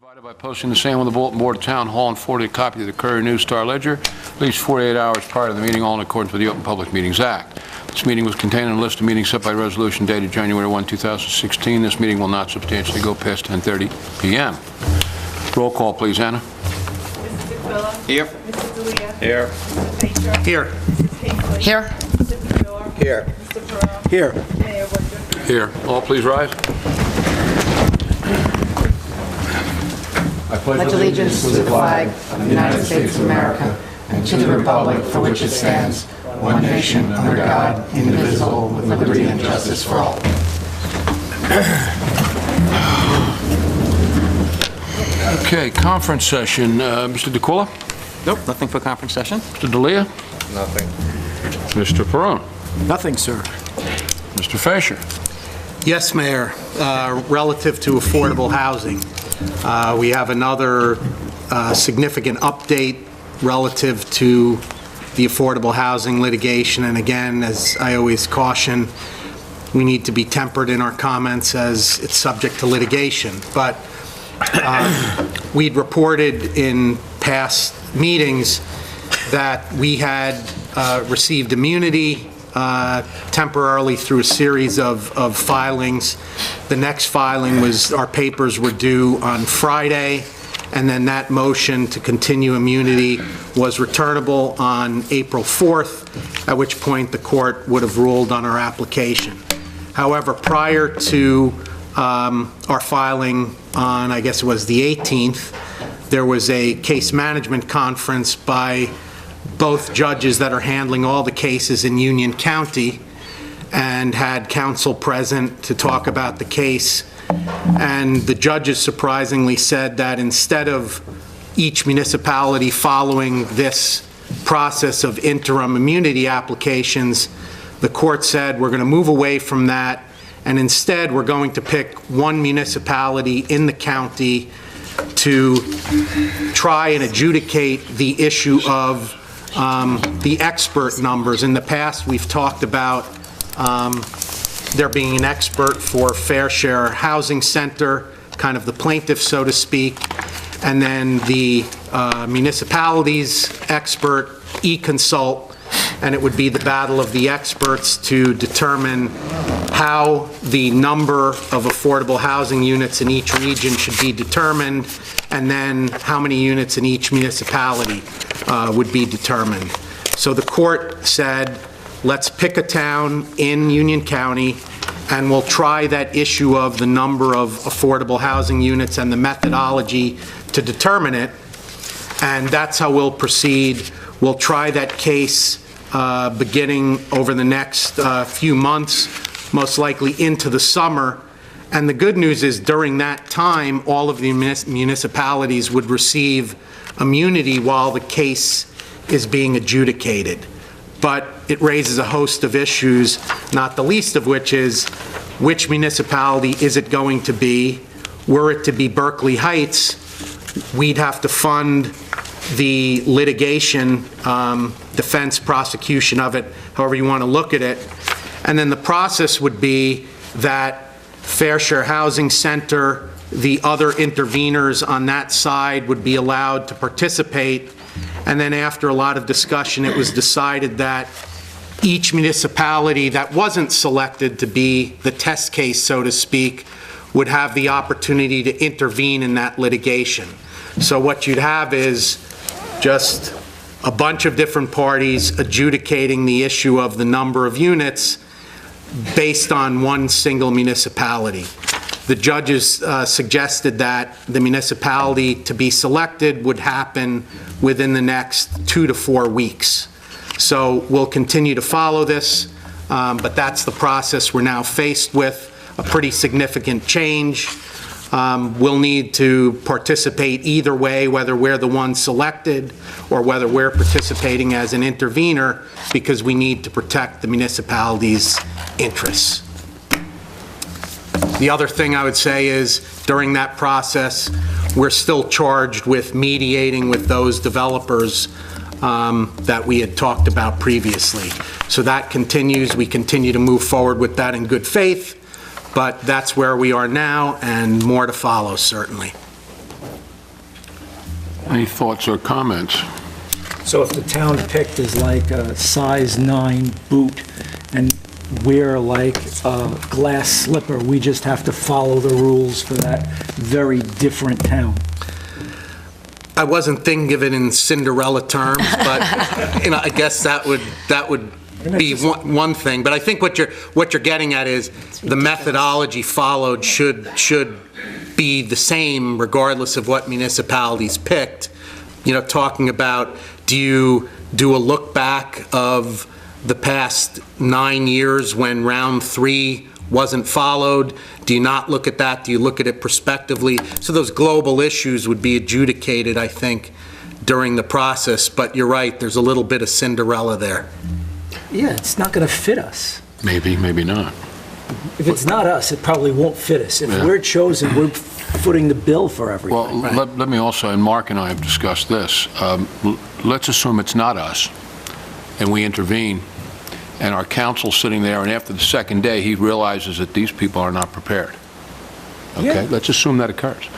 Provided by posting the same on the bulletin board of Town Hall and forwarding a copy to the Courier News Star Ledger at least 48 hours prior to the meeting, all in accordance with the Open Public Meetings Act. This meeting was contained in a list of meetings set by resolution dated January 1, 2016. This meeting will not substantially go past 10:30 p.m. Roll call, please, Anna. Mr. DeQuilla? Here. Mr. D'Elia? Here. Mr. Fisher? Here. Mrs. Kingsley? Here. Mr. Fedor? Here. Mr. Perot? Here. Mayor Woodruff? Here. All please rise. I pledge allegiance to the flag of the United States of America and to the republic for which it stands, one nation, under God, indivisible, with liberty and justice for all. Okay, conference session. Mr. DeQuilla? Nope, nothing for conference session. Mr. D'Elia? Nothing. Mr. Perone? Nothing, sir. Mr. Fisher? Yes, Mayor. Relative to affordable housing, we have another significant update relative to the affordable housing litigation. And again, as I always caution, we need to be tempered in our comments as it's subject to litigation. But we'd reported in past meetings that we had received immunity temporarily through a series of filings. The next filing was, our papers were due on Friday, and then that motion to continue immunity was returnable on April 4th, at which point the court would have ruled on our application. However, prior to our filing on, I guess it was the 18th, there was a case management conference by both judges that are handling all the cases in Union County, and had counsel present to talk about the case. And the judges surprisingly said that instead of each municipality following this process of interim immunity applications, the court said we're going to move away from that, and instead we're going to pick one municipality in the county to try and adjudicate the issue of the expert numbers. In the past, we've talked about there being an expert for Fair Share Housing Center, kind of the plaintiff, so to speak, and then the municipality's expert, e-consult, and it would be the battle of the experts to determine how the number of affordable housing units in each region should be determined, and then how many units in each municipality would be determined. So the court said, let's pick a town in Union County, and we'll try that issue of the number of affordable housing units and the methodology to determine it, and that's how we'll proceed. We'll try that case beginning over the next few months, most likely into the summer. And the good news is during that time, all of the municipalities would receive immunity while the case is being adjudicated. But it raises a host of issues, not the least of which is, which municipality is it going to be? Were it to be Berkeley Heights, we'd have to fund the litigation, defense, prosecution of it, however you want to look at it. And then the process would be that Fair Share Housing Center, the other interveners on that side would be allowed to participate. And then after a lot of discussion, it was decided that each municipality that wasn't selected to be the test case, so to speak, would have the opportunity to intervene in that litigation. So what you'd have is just a bunch of different parties adjudicating the issue of the number of units based on one single municipality. The judges suggested that the municipality to be selected would happen within the next 2 to 4 weeks. So we'll continue to follow this, but that's the process we're now faced with, a pretty significant change. We'll need to participate either way, whether we're the one selected or whether we're participating as an intervener, because we need to protect the municipality's interests. The other thing I would say is, during that process, we're still charged with mediating with those developers that we had talked about previously. So that continues. We continue to move forward with that in good faith, but that's where we are now, and more to follow, certainly. Any thoughts or comments? So if the town picked is like a size 9 boot, and we're like a glass slipper, we just have to follow the rules for that very different town. I wasn't thinking of it in Cinderella terms, but, I guess that would be one thing. But I think what you're getting at is the methodology followed should be the same regardless of what municipalities picked. Talking about, do you do a look back of the past 9 years when round 3 wasn't followed? Do you not look at that? Do you look at it prospectively? So those global issues would be adjudicated, I think, during the process. But you're right, there's a little bit of Cinderella there. Yeah, it's not going to fit us. Maybe, maybe not. If it's not us, it probably won't fit us. If Yeah. we're chosen, we're footing the bill for everything. Well, let me also, and Mark and I have discussed this, let's assume it's not us, and we intervene, and our counsel's sitting there, and after the second day, he realizes that these people are not prepared. Okay? Yeah. Let's assume that occurs.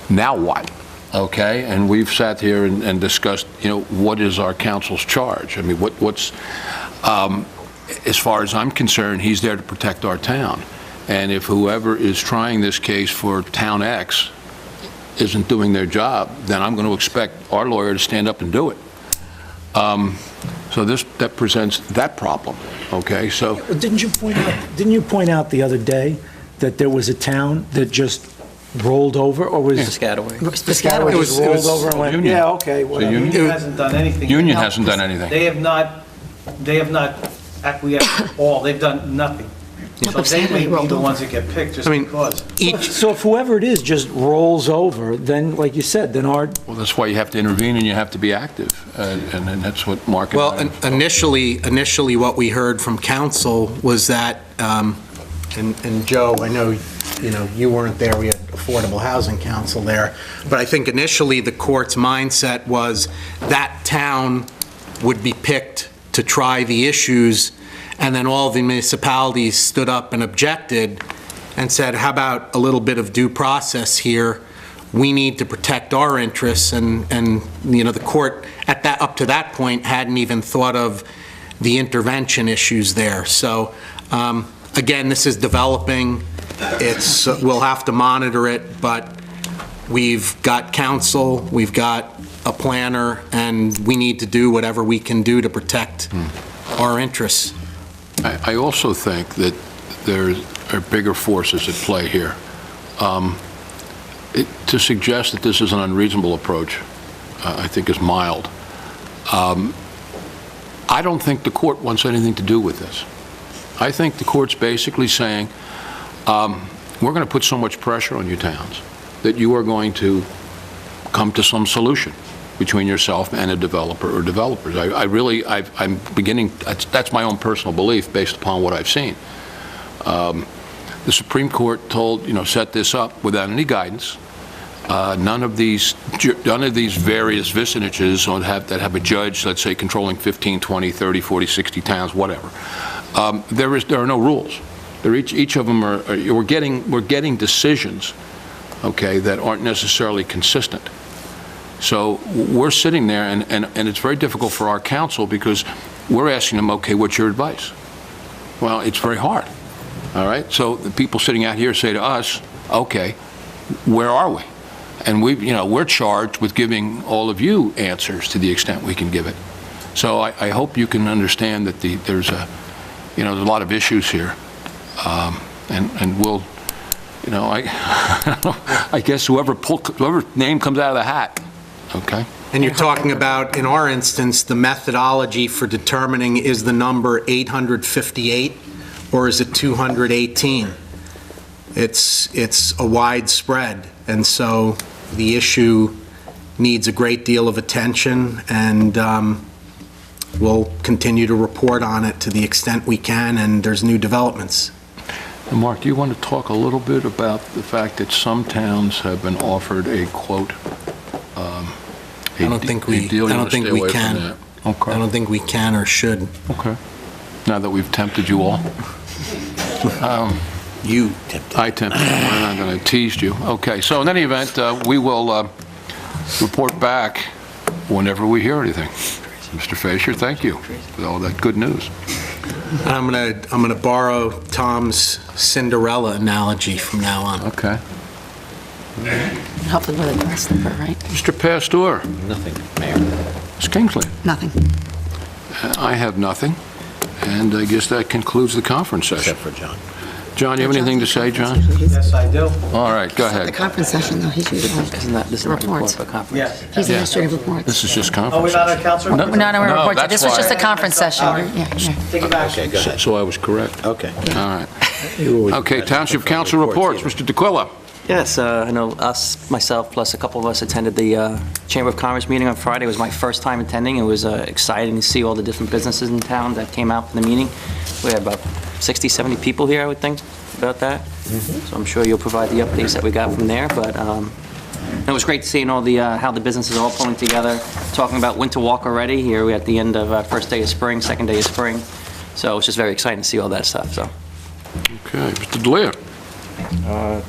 Now what? Okay? And we've sat here and discussed, what is our counsel's charge? I mean, what's, as far as I'm concerned, he's there to protect our town. And if whoever is trying this case for Town X isn't doing their job, then I'm going to expect our lawyer to stand up and do it. So that presents that problem, okay? So Didn't you point out the other day that there was a town that just rolled over, or was Piscataway. Piscataway It was- just it rolled was over and went, Union. yeah, okay, whatever. Union? Union hasn't done anything. Union hasn't done anything. They have not acquiesced at all. They've done nothing. So they may be the ones that get picked just because. So if whoever it is just rolls over, then, like you said, then our, Well, that's why you have to intervene and you have to be active, and that's what Mark and Well, I... initially, what we heard from council was that, and Joe, I know, you weren't there, we had Affordable Housing Council there, but I think initially the court's mindset was that town would be picked to try the issues, and then all the municipalities stood up and objected and said, how about a little bit of due process here? We need to protect our interests, and the court up to that point hadn't even thought of the intervention issues there. So again, this is developing. We'll have to monitor it, but we've got counsel, we've got a planner, and we need to do whatever we can do to protect our interests. I also think that there are bigger forces at play here. To suggest that this is an unreasonable approach, I think is mild. I don't think the court wants anything to do with this. I think the court's basically saying, we're going to put so much pressure on you towns that you are going to come to some solution between yourself and a developer or developers. I'm beginning, that's my own personal belief based upon what I've seen. The Supreme Court set this up without any guidance. None of these various vicinages that have a judge, let's say, controlling 15, 20, 30, 40, 60 towns, whatever. There are no rules. Each of them we're getting decisions, okay, that aren't necessarily consistent. So we're sitting there, and it's very difficult for our counsel because we're asking them, okay, what's your advice? Well, it's very hard, all right? So the people sitting out here say to us, okay, where are we? And we're charged with giving all of you answers to the extent we can give it. So I hope you can understand that there's a lot of issues here, and we'll, I guess whoever name comes out of the hat. Okay. And you're talking about, in our instance, the methodology for determining is the number 858 or is it 218? It's a wide spread, and so the issue needs a great deal of attention, and we'll continue to report on it to the extent we can, and there's new developments. And Mark, do you want to talk a little bit about the fact that some towns have been offered a quote? I don't think we deal? You want to stay away from can. that? Okay. I don't think we can or should. Okay. Now that we've tempted you all. You tempted. I tempted you. I'm not going to tease you. Okay. So in any event, we will report back whenever we hear anything. Mr. Fasher, thank you for all that good news. I'm gonna borrow Tom's Cinderella analogy from now on. Okay. Hopefully with a glass slipper, right? Mr. Pastor. Nothing, Mayor. Ms. Kingsley. Nothing. I have nothing, and I guess that concludes the conference session. Except for John. John, you have anything to say, John? Yes, I do. All right, go The ahead. conference session, though, he's usually Isn't that, this is not a report reports. for conference? Yes. He's administrative reports. This is just Oh, we're conference. not on council report? We're not on No, reports. that's This was why- just a conference session. All right. Yeah, yeah. Take it back. Okay, go ahead. So I was correct. Okay. All right. Okay, Township Council reports. Mr. DeQuilla. Yes, I know us, myself, plus a couple of us attended the Chamber of Commerce meeting on Friday. It was my first time attending. It was exciting to see all the different businesses in town that came out for the meeting. We had about 60, 70 people here, I would think, about that. So I'm sure you'll provide the updates that we got from there, but it was great seeing all the, how the businesses are all pulling together, talking about Winter Walk already. Here we're at the end of first day of spring, second day of spring. So it's just very exciting to see all that stuff, so. Okay, Mr. Delia.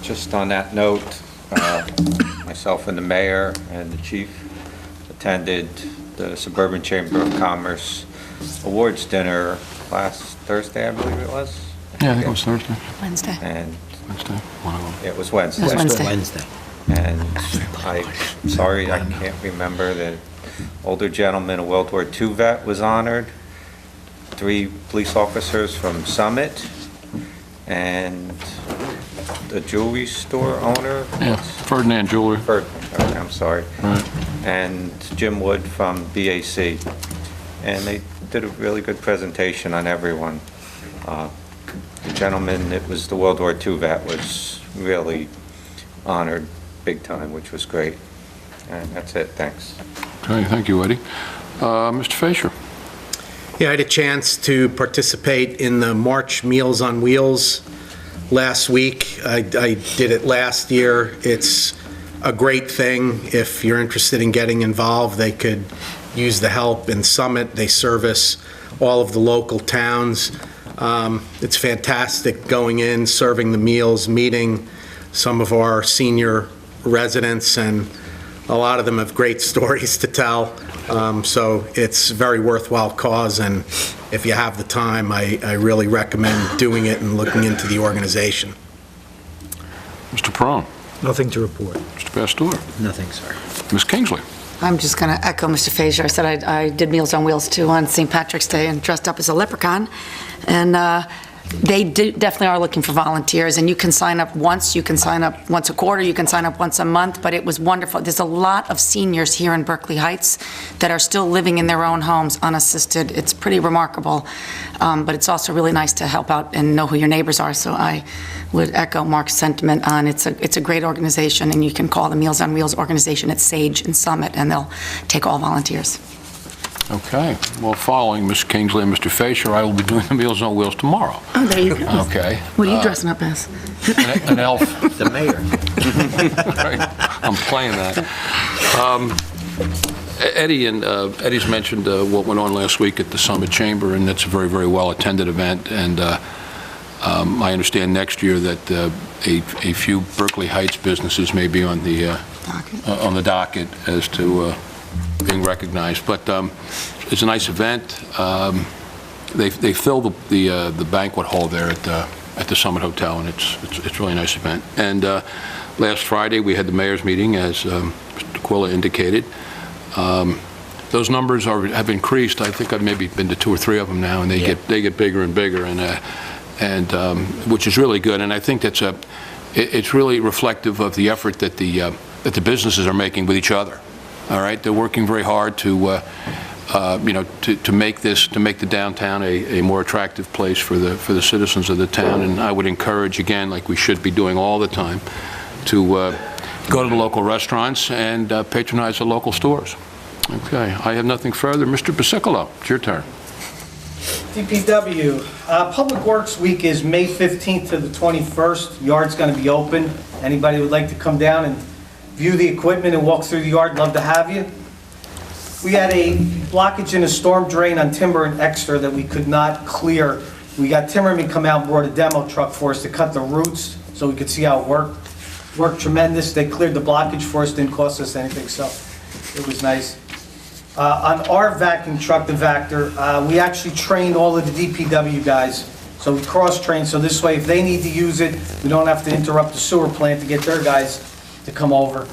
Just on that note, myself and the mayor and the chief attended the Suburban Chamber of Commerce Awards Dinner last Thursday, I believe it was. Yeah, I think it was Thursday. Wednesday. And Wednesday, one of them. it was Wednesday. It was Wednesday. Wednesday. And I'm sorry, I can't remember, the older gentleman, a World War II vet, was honored. 3 police officers from Summit, and the jewelry store owner. Yeah, Ferdinand Jewelry. I'm sorry. Right. And Jim Wood from BAC. And they did a really good presentation on everyone. The gentleman, it was the World War II vet, was really honored big time, which was great. And that's it, thanks. Okay, thank you, Eddie. Mr. Fasher. Yeah, I had a chance to participate in the March Meals on Wheels last week. I did it last year. It's a great thing. If you're interested in getting involved, they could use the help in Summit. They service all of the local towns. It's fantastic going in, serving the meals, meeting some of our senior residents, and a lot of them have great stories to tell. So it's a very worthwhile cause, and if you have the time, I really recommend doing it and looking into the organization. Mr. Prone. Nothing to report. Mr. Pastor. Nothing, sir. Ms. Kingsley. I'm just going to echo Mr. Fasher. I said I did Meals on Wheels, too, on St. Patrick's Day and dressed up as a leprechaun. And they definitely are looking for volunteers, and you can sign up once, you can sign up once a quarter, you can sign up once a month, but it was wonderful. There's a lot of seniors here in Berkeley Heights that are still living in their own homes unassisted. It's pretty remarkable, but it's also really nice to help out and know who your neighbors are, so I would echo Mark's sentiment on it's a great organization, and you can call the Meals on Wheels organization at Sage and Summit, and they'll take all volunteers. Okay. Well, following Ms. Kingsley and Mr. Fasher, I will be doing the Meals on Wheels tomorrow. Oh, there you go. Okay. What are you dressing up as? An elf. The mayor. Right. I'm playing that. Eddie's mentioned what went on last week at the Summit Chamber, and it's a very, very well-attended event. And I understand next year that a few Berkeley Heights businesses may be on the docket as to being recognized. But it's a nice event. They fill the banquet hall there at the Summit Hotel, and it's really a nice event. And last Friday we had the mayor's meeting, as Mr. DeQuilla indicated. Those numbers have increased. I think I've maybe been to 2 or 3 of them now, and they get bigger and bigger, and which is really good. And I think it's really reflective of the effort that the businesses are making with each other. All right, they're working very hard to make the downtown a more attractive place for the citizens of the town. And I would encourage, again, like we should be doing all the time, to go to the local restaurants and patronize the local stores. Okay, I have nothing further. Mr. Basicolo, it's your turn. DPW, Public Works Week is May 15th to the 21st. Yard's going to be open. Anybody would like to come down and view the equipment and walk through the yard, love to have you. We had a blockage in a storm drain on Timber and Exeter that we could not clear. We got Timmerman come out and brought a demo truck for us to cut the roots so we could see how it worked. worked tremendous. They cleared the blockage for us, didn't cost us anything, so it was nice. On our vacuum truck, the Vector, we actually trained all of the DPW guys. So we cross-trained, so this way, if they need to use it, we don't have to interrupt the sewer plant to get their guys to come over.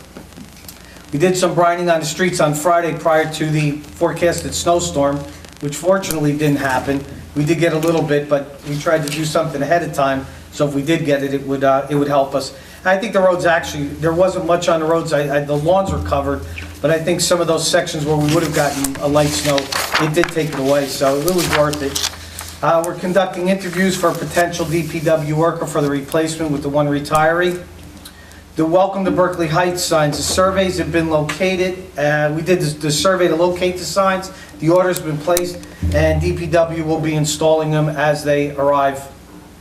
We did some brining on the streets on Friday prior to the forecasted snowstorm, which fortunately didn't happen. We did get a little bit, but we tried to do something ahead of time, so if we did get it, it would help us. I think the roads actually, there wasn't much on the roads, the lawns were covered, but I think some of those sections where we would have gotten a light snow, it did take it away, so it was worth it. We're conducting interviews for a potential DPW worker for the replacement with the one retiree. The Welcome to Berkeley Heights signs, the surveys have been located. We did the survey to locate the signs. The order's been placed, and DPW will be installing them as they arrive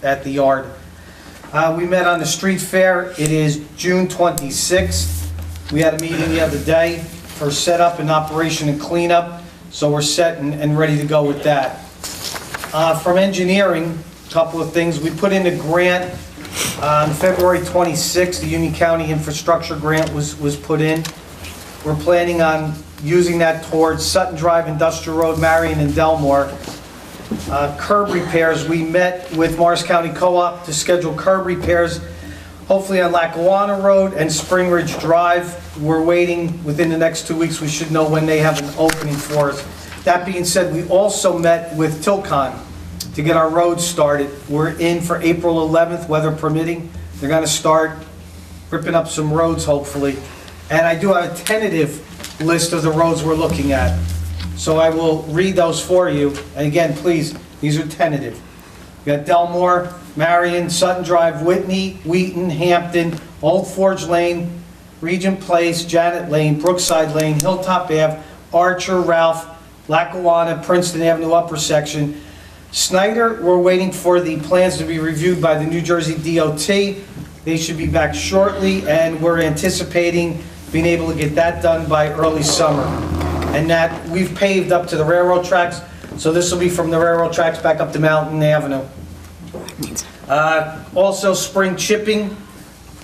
at the yard. We met on the street fair. It is June 26th. We had a meeting the other day for setup and operation and cleanup, so we're set and ready to go with that. From engineering, a couple of things. We put in a grant on February 26th. The Union County Infrastructure Grant was put in. We're planning on using that towards Sutton Drive, Industrial Road, Marion, and Delmore. Curb repairs, we met with Morris County Co-op to schedule curb repairs, hopefully on Lackawanna Road and Spring Ridge Drive. We're waiting, within the next 2 weeks, we should know when they have an opening for us. That being said, we also met with Tilcon to get our roads started. We're in for April 11th, weather permitting. They're going to start ripping up some roads, hopefully. And I do have a tentative list of the roads we're looking at. So I will read those for you. And again, please, these are tentative. We got Delmore, Marion, Sutton Drive, Whitney, Wheaton, Hampton, Old Forge Lane, Regent Place, Janet Lane, Brookside Lane, Hilltop Ave, Archer, Ralph, Lackawanna, Princeton Avenue upper section. Snyder, we're waiting for the plans to be reviewed by the New Jersey DOT. They should be back shortly, and we're anticipating being able to get that done by early summer. And that, we've paved up to the railroad tracks, so this will be from the railroad tracks back up to Mountain Avenue. Also, spring chipping,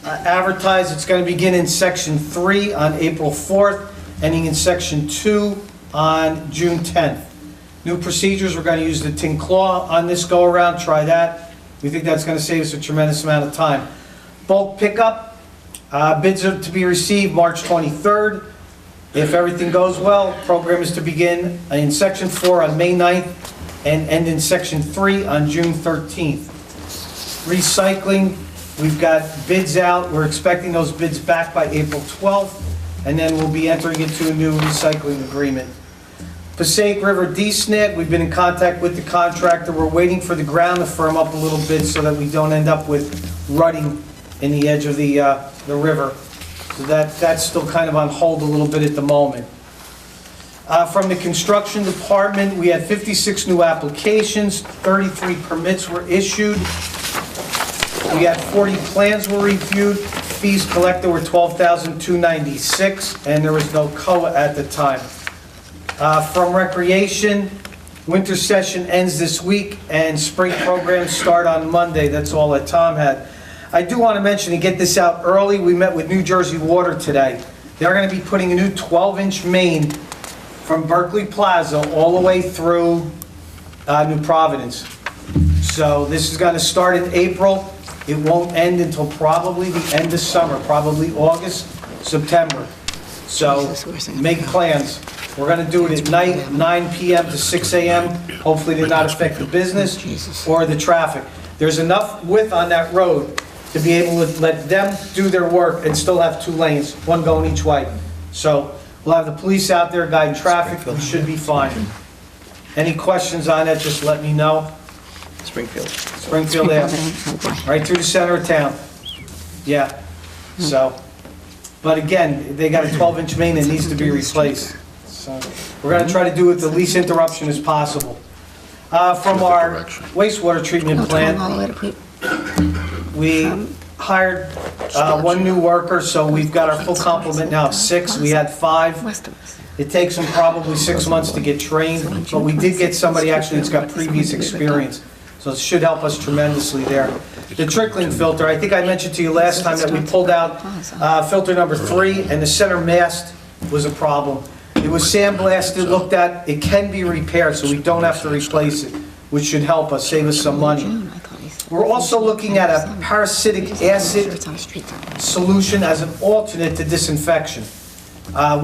advertised, it's going to begin in Section 3 on April 4th, ending in Section 2 on June 10th. New procedures, we're going to use the tin claw on this go-around, try that. We think that's going to save us a tremendous amount of time. Bulk pickup, bids are to be received March 23rd. If everything goes well, program is to begin in Section 4 on May 9th and end in Section 3 on June 13th. Recycling, we've got bids out. We're expecting those bids back by April 12th, and then we'll be entering into a new recycling agreement. Passaic River D-SNIT, we've been in contact with the contractor. We're waiting for the ground to firm up a little bit so that we don't end up with rutting in the edge of the river. So that's still kind of on hold a little bit at the moment. From the construction department, we had 56 new applications, 33 permits were issued. We had 40 plans were reviewed, fees collected were $12,296, and there was no COA at the time. From recreation, winter session ends this week, and spring programs start on Monday. That's all that Tom had. I do want to mention, to get this out early, we met with New Jersey Water today. They're going to be putting a new 12-inch main from Berkeley Plaza all the way through New Providence. So this is going to start in April. It won't end until probably the end of summer, probably August, September. So make plans. We're going to do it at night, 9 p.m. to 6 a.m. Hopefully to not affect the business or the traffic. There's enough width on that road to be able to let them do their work and still have 2 lanes, one going each way. So we'll have the police out there guiding traffic. We should be fine. Any questions on that, just let me know. Springfield Ave. Right through the center of town. Yeah. So, but again, they got a 12-inch main that needs to be replaced. So we're going to try to do it the least interruption as possible. From our wastewater treatment plant, we hired 1 new worker, so we've got our full complement now of 6. We had 5. It takes them probably 6 months to get trained, but we did get somebody actually that's got previous experience. So So it should help us tremendously there. The trickling filter, I think I mentioned to you last time that we pulled out filter number 3, and the center mast was a problem. It was sandblasted, looked at, it can be repaired, so we don't have to replace it, which should help us, save us some money. We're also looking at a parasitic acid solution as an alternate to disinfection.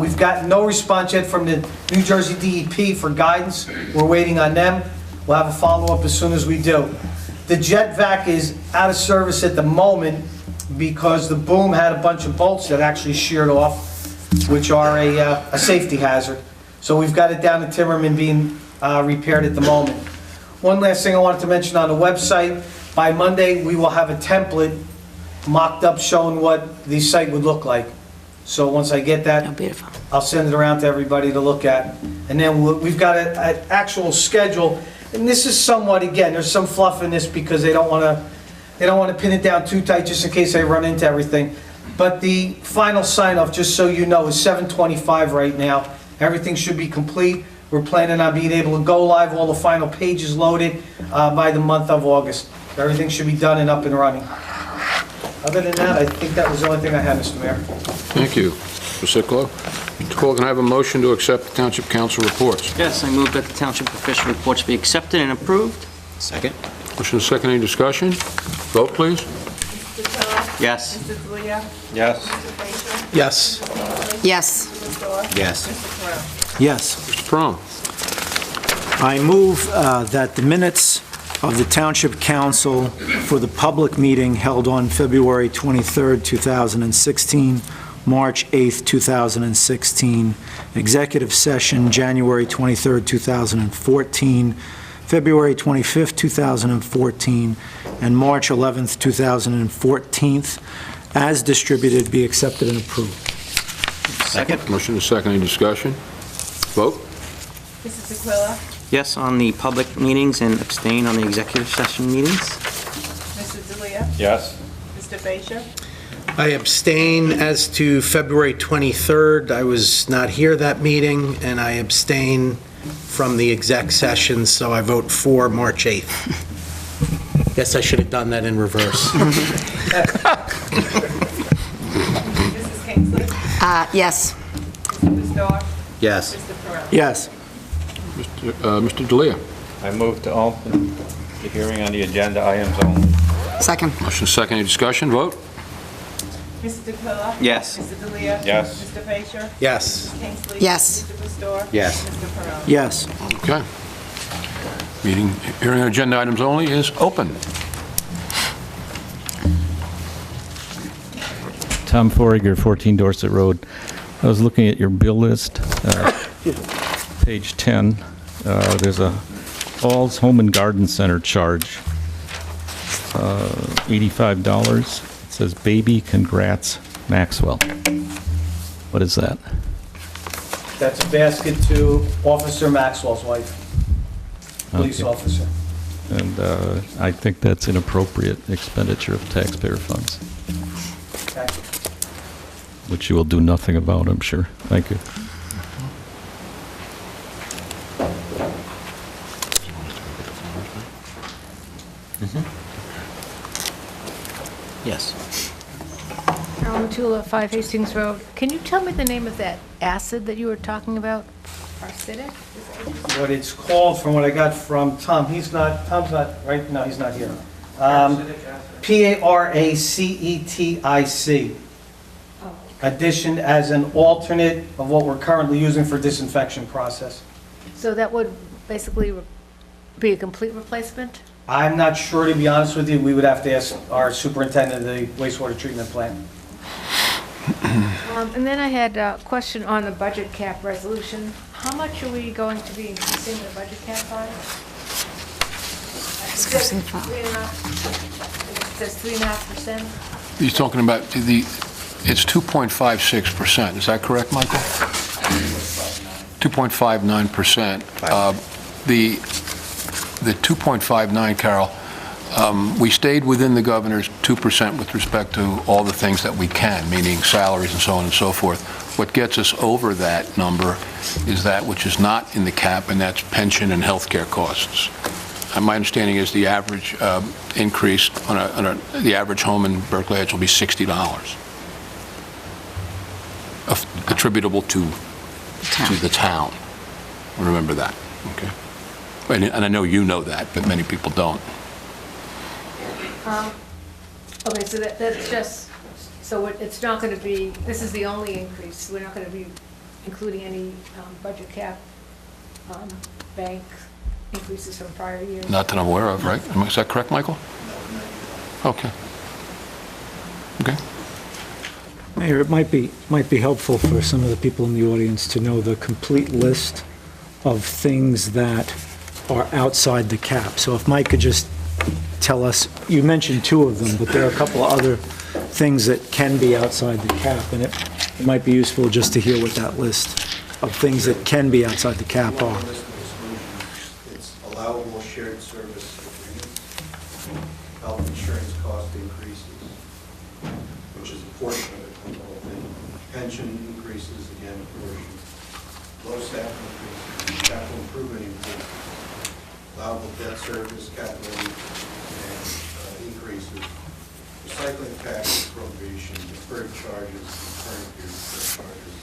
We've gotten no response yet from the New Jersey DEP for guidance. We're waiting on them. We'll have a follow-up as soon as we do. The jet vac is out of service at the moment because the boom had a bunch of bolts that actually sheared off, which are a safety hazard. So we've got it down to Timmerman being repaired at the moment. One last thing I wanted to mention on the website. By Monday, we will have a template mocked up showing what the site would look like. So once I get that, beautiful. I'll send it around to everybody to look at. And then we've got an actual schedule. And this is somewhat, again, there's some fluff in this because they don't want to pin it down too tight just in case they run into everything. But the final sign-off, just so you know, is 7/25 right now. Everything should be complete. We're planning on being able to go live, all the final pages loaded by the month of August. Everything should be done and up and running. Other than that, I think that was the only thing I had, Mr. Mayor. Thank you. Mr. Siclo. Mr. Cole, can I have a motion to accept the Township Council reports? Yes, I move that the township official reports be accepted and approved. Second? Motion is second. Any discussion? Vote, please. Mr. Phillips? Yes. Mr. D'Elia? Yes. Mr. Frazier? Yes. Yes. Mr. Restore? Yes. Mr. Pearl? Yes. Mr. Prom. I move that the minutes of the Township Council for the public meeting held on February 23rd, 2016, March 8th, 2016, executive session January 23rd, 2014, February 25th, 2014, and March 11th, 2014, as distributed, be accepted and approved. Second? Motion is second. Any discussion? Vote. Mrs. Sequilla? Yes on the public meetings and abstain on the executive session meetings. Mr. D'Elia? Yes. Mr. Frazier? I abstain as to February 23rd. I was not here that meeting, and I abstain from the exec session, so I vote for March 8th. Guess I should have done that in reverse. Mrs. Kingsley? Yes. Mr. Restore? Yes. Mr. Pearl? Yes. Mr. D'Elia. I move to open the hearing on the agenda items only. Second. Motion is second. Any discussion? Vote. Mr. Sequilla? Yes. Mr. D'Elia? Yes. Mr. Frazier? Yes. Mrs. Kingsley? Yes. Mr. Restore? Yes. Mr. Pearl? Yes. Okay. Meeting, hearing on agenda items only is open. Tom Forager, 14 Dorset Road. I was looking at your bill list, page 10. There's a Falls Home and Garden Center charge, $85. It says Baby Congrats Maxwell. What is that? That's a basket to Officer Maxwell's wife, police Okay. officer. And I think that's inappropriate expenditure of taxpayer funds, Okay. which you will do nothing about, I'm sure. Thank you. Yes. Carol Matula, 5 Hastings Road. Can you tell me the name of that acid that you were talking about? Arsenic? What it's called, from what I got from Tom, Tom's not, right, no, he's not here. Paracetic. Addition as an alternate of what we're currently using for disinfection process. So that would basically be a complete replacement? I'm not sure, to be honest with you. We would have to ask our superintendent of the wastewater treatment plant. And then I had a question on the budget cap resolution. How much are we going to be increasing the budget cap by? It says 3.5%. He's talking about it's 2.56%. Is that correct, Michael? 2.59%. The 2.59, Carol, we stayed within the governor's 2% with respect to all the things that we can, meaning salaries and so on and so forth. What gets us over that number is that which is not in the cap, and that's pension and health care costs. my understanding is the average increase on the average home in Berkeley Heights will be $60, attributable to the town. Remember that, okay? And I know you know that, but many people don't. Okay, so that's just, so it's not going to be, this is the only increase. We're not going to be including any budget cap bank increases from prior years? Not that I'm aware of, right? Is that correct, Michael? Okay. Okay. Mayor, it might be helpful for some of the people in the audience to know the complete list of things that are outside the cap. So if Mike could just tell us, you mentioned two of them, but there are a couple of other things that can be outside the cap, and it might be useful just to hear what that list of things that can be outside the cap are. It's allowable shared service agreements, health insurance cost increases, which is a portion of it, not the whole thing. Pension increases, again, a portion. Low staff increases, capital improvement increases, allowable debt service, capital increases, recycling tax appropriation, deferred charges, current period deferred charges.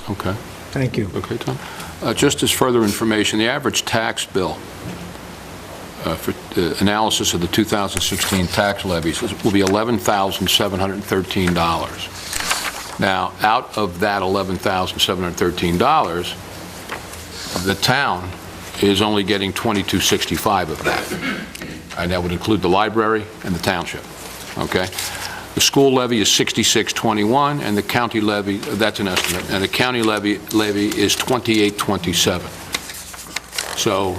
Okay. Thank you. Okay, Tom. Just as further information, the average tax bill for analysis of the 2016 tax levies will be $11,713. Now, out of that $11,713, the town is only getting $2,265 of that. And that would include the library and the township, okay? The school levy is $66.21, and the county levy, that's an estimate, and the county levy is $28.27. So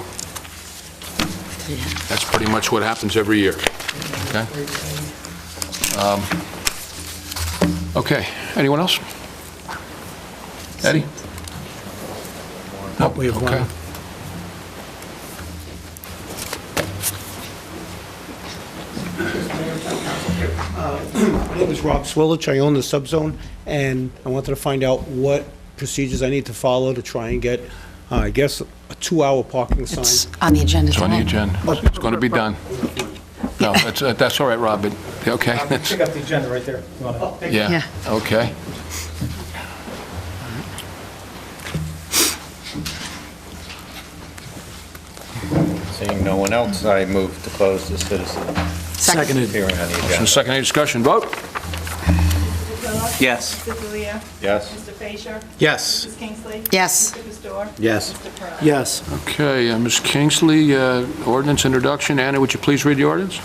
that's pretty much what happens every year, okay? Okay, anyone else? Eddie? No, we have one. Okay. My name is Rob Swillich. I own the subzone, and I wanted to find out what procedures I need to follow to try and get, I guess, a 2-hour parking sign. It's on the agenda It's on the tonight. agenda. It's going to be done. No, that's all right, Rob, but, okay. Pick up the agenda right there. You wanna take it? Yeah, okay. Seeing no one else, I move to close the citizen Seconded. hearing on the Motion agenda. second, any discussion, vote? Mr. Phillips? Yes. Mr. D'Elia? Yes? Mr. Fasher? Yes. Mrs. Kingsley? Yes. Mr. Pastore? Yes. Mr. Perrone? Yes. Okay, Ms. Kingsley, ordinance introduction. Anna, would you please read the ordinance?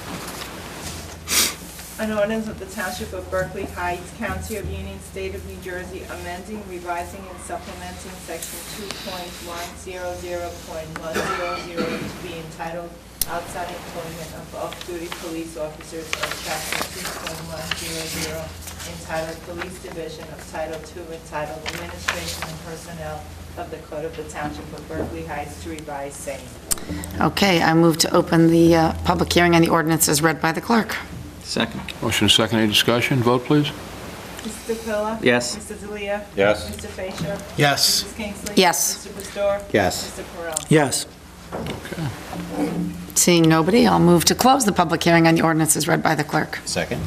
An ordinance of the Township of Berkeley Heights, County of Union, State of New Jersey, amending, revising, and supplementing Section 2.100.100 to be entitled Outside Employment of Off-Duty Police Officers of Chapter 2.100 entitled Police Division of Title II entitled Administration and Personnel of the Code of the Township of Berkeley Heights to revise same. Okay, I move to open the public hearing on the ordinance as read by the clerk. Second. Motion second, any discussion, vote, please? Mr. Phillips? Yes. Mr. D'Elia? Yes? Mr. Fasher? Yes. Mrs. Kingsley? Yes. Mr. Pastore? Yes. Mr. Perrone? Yes. Seeing nobody, I'll move to close the public hearing on the ordinance as read by the clerk. Second?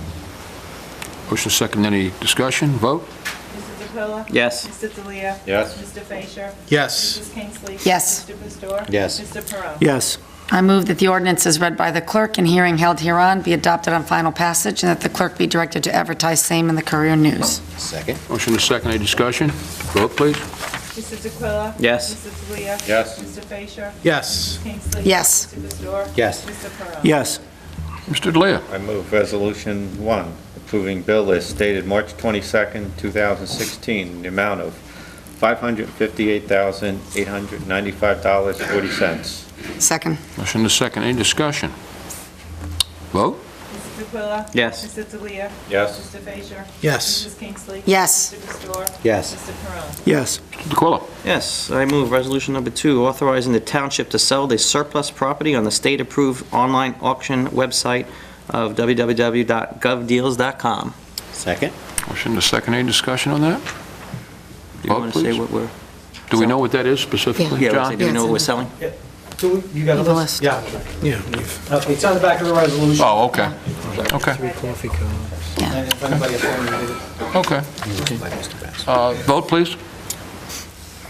Motion second, any discussion, vote? Mr. DePilla? Yes. Mr. D'Elia? Yes? Mr. Fasher? Yes. Mrs. Kingsley? Yes. Mr. Pastore? Yes. Mr. Perrone? Yes. I move that the ordinance as read by the clerk and hearing held hereon be adopted on final passage and that the clerk be directed to advertise same in the Courier News. Second? Motion second, any discussion, vote, please? Mr. DeQuilla? Yes. Mr. D'Elia? Yes. Mr. Fasher? Yes. Mrs. Kingsley? Yes. Mr. Pastore? Yes. Mr. Perrone? Yes. Mr. D'Elia? I move Resolution 1, approving bill list dated March 22nd, 2016, in the amount of $558,895.40. Second. Motion second, any discussion, vote? Mr. DeQuilla? Yes. Mr. D'Elia? Yes? Mr. Fasher? Yes. Mrs. Kingsley? Yes. Mr. Pastore? Yes. Mr. Perrone? Yes. Mr. DeQuilla? Yes, I move resolution number 2, authorizing the township to sell the surplus property on the state-approved online auction website of www.govdeals.com. Second? Motion second, any discussion on that? Do you Vote, want to say please. what we're... Do we know what that is specifically, Yeah, John? do we know what we're selling? Do you got a Have a list? list. Yeah. Yeah, we've Okay, it's on the back of the resolution. Oh, okay. Okay, coffee cups. And if anybody has any, okay. Vote, please.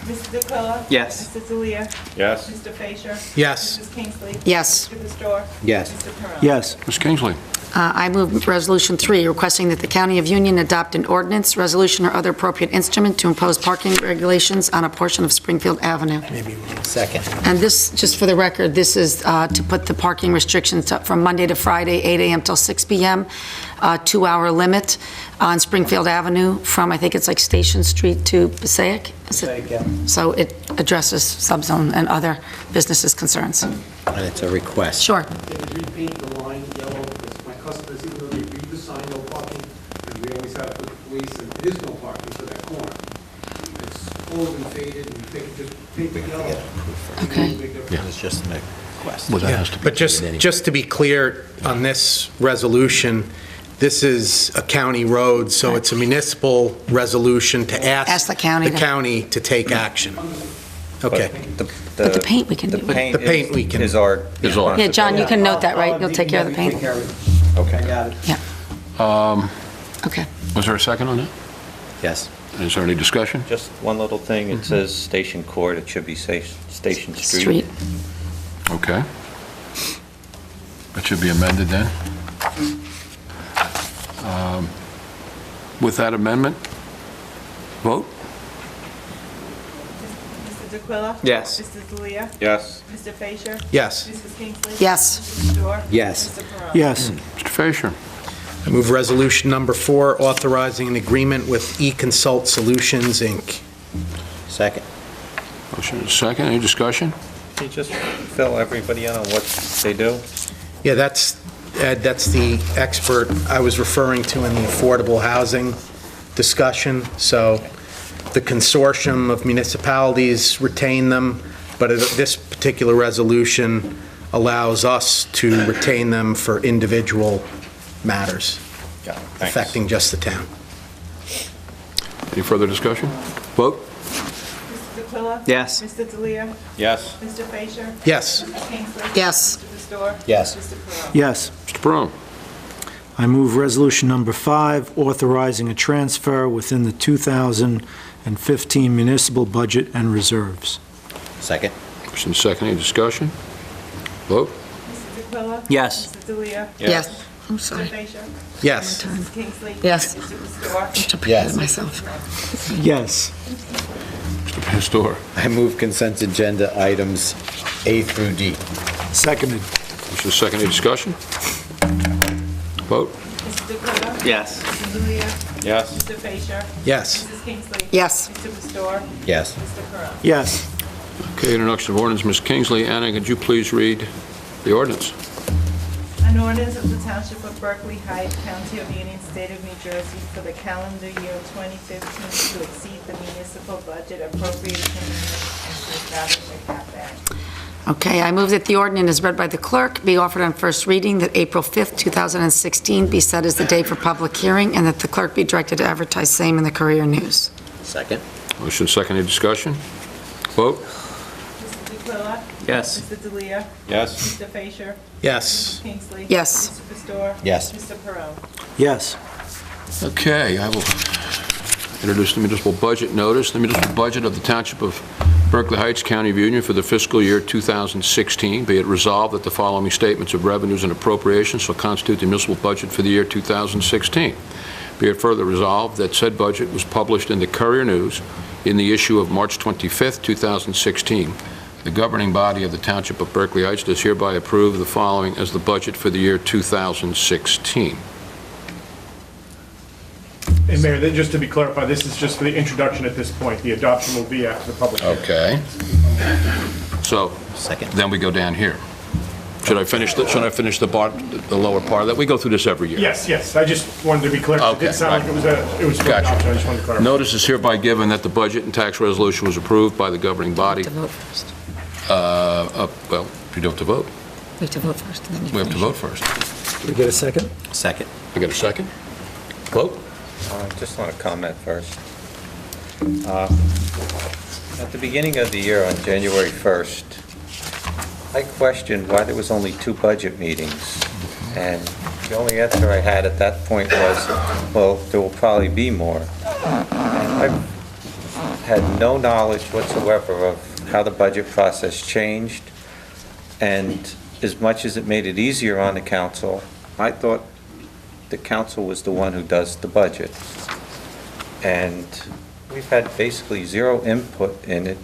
Mr. DeQuilla? Yes. Mr. D'Elia? Yes. Mr. Fasher? Yes. Mrs. Kingsley? Yes. Mr. Pastor? Yes. Mr. Perrone? Yes. Ms. Kingsley. I move Resolution 3, requesting that the County of Union adopt an ordinance, resolution, or other appropriate instrument to impose parking regulations on a portion of Springfield Avenue. Second. And this, just for the record, this is to put the parking restrictions up from Monday to Friday, 8 a.m. till 6 p.m., 2-hour limit on Springfield Avenue from, I think it's like Station Street to Passaic. Is it? Passaic, yeah. So it addresses subzone and other businesses' concerns. And it's a request. Sure. Repaint the line yellow, because my customers, even though they read the sign, no parking, and we always have to put the police, and it is no parking for that corner. It's old and faded, and we think just paint it yellow. Okay. It's just a request. Well, that has to be. But just to be clear on this resolution, this is a county road, so it's a municipal resolution to Ask ask the county the to- county to take action. Okay. But the paint we can do. The paint we can- Is our... Is our- Yeah, John, you can note that, right? I'll You'll take care of the DPW paint? take care of it. Okay. I got it. Okay. Was there a second on that? Yes. Is there any discussion? Just one little thing, it says Station Court, it should be Station Street. Street. Okay. That should be amended then. With that amendment, vote? Mr. DeQuilla? Yes. Mr. D'Elia? Yes. Mr. Fasher? Yes. Mrs. Kingsley? Yes. Mr. Pastor? Yes. Mr. Perrone? Yes. Mr. Fasher. I move resolution number 4, authorizing an agreement with eConsult Solutions, Inc. Second. Motion is second. Any discussion? Can you just fill everybody in on what they do? Yeah, that's, Ed, that's the expert I was referring to in the affordable housing discussion. So the consortium of municipalities retain them, but this particular resolution allows us to retain them for individual matters Got it, thanks. affecting just the town. Any further discussion? Vote? Mr. DeQuilla? Yes. Mr. D'Elia? Yes. Mr. Fasher? Yes. Mrs. Kingsley? Yes. Mr. Pastor? Yes. Mr. Perrone? Yes. Mr. Perrone. I move Resolution Number 5, authorizing a transfer within the 2015 municipal budget and reserves. Second. Motion is second. Any discussion? Vote? Mr. DeQuilla? Yes. Mr. D'Elia? Yes. I'm Mr. sorry. Fasher? Yes. Mrs. Kingsley? Yes. Mr. Pastor? To Yes. prepare myself. Yes. Mr. Pastor. I move consent agenda items A through D. Seconded. Motion is second. Any discussion? Vote? Mr. DeQuilla? Yes. Mr. D'Elia? Yes. Mr. Fasher? Yes. Mrs. Kingsley? Yes. Mr. Pastor? Yes. Mr. Perrone? Yes. Okay, introduction of ordinance. Ms. Kingsley. Anna, could you please read the ordinance? An ordinance of the Township of Berkeley Heights, County of Union, State of New Jersey for the calendar year 2015 to exceed the municipal budget appropriation limit and to establish a cap bank. Okay, I move that the ordinance is read by the clerk, be offered on first reading, that April 5th, 2016 be set as the day for public hearing, and that the clerk be directed to advertise same in the Courier News. Second. Motion is second. Any discussion? Vote? Mr. DeQuilla? Yes. Mr. D'Elia? Yes. Mr. Fasher? Yes. Mrs. Kingsley? Yes. Mr. Pastor? Yes. Mr. Perrone? Yes. Okay, I will introduce the municipal budget notice. The municipal budget of the Township of Berkeley Heights, County of Union for the fiscal year 2016. Be it resolved that the following statements of revenues and appropriations shall constitute the municipal budget for the year 2016. Be it further resolved that said budget was published in the Courier News in the issue of March 25th, 2016. The governing body of the Township of Berkeley Heights does hereby approve the following as the budget for the year 2016. And Mayor, just to be clarified, this is just for the introduction at this point. The adoption will be after the public hearing. Okay. So, Second. then we go down here. Should I finish the lower part of that? We go through this every year. Yes, yes, I just wanted to be clear. It Okay, did sound like it was for Gotcha. adoption. I just wanted to clarify. Notice is hereby given that the budget and tax resolution was approved by the governing body. To vote first. Well, you don't have to vote. We have to vote first. and then you We have to finish. vote first. Do we get a second? Second. We get a second? Vote? I just want to comment first. At the beginning of the year, on January 1st, I questioned why there was only 2 budget meetings. And the only answer I had at that point was, well, there will probably be more. And I've had no knowledge whatsoever of how the budget process changed. And as much as it made it easier on the council, I thought the council was the one who does the budget. And we've had basically zero input in it,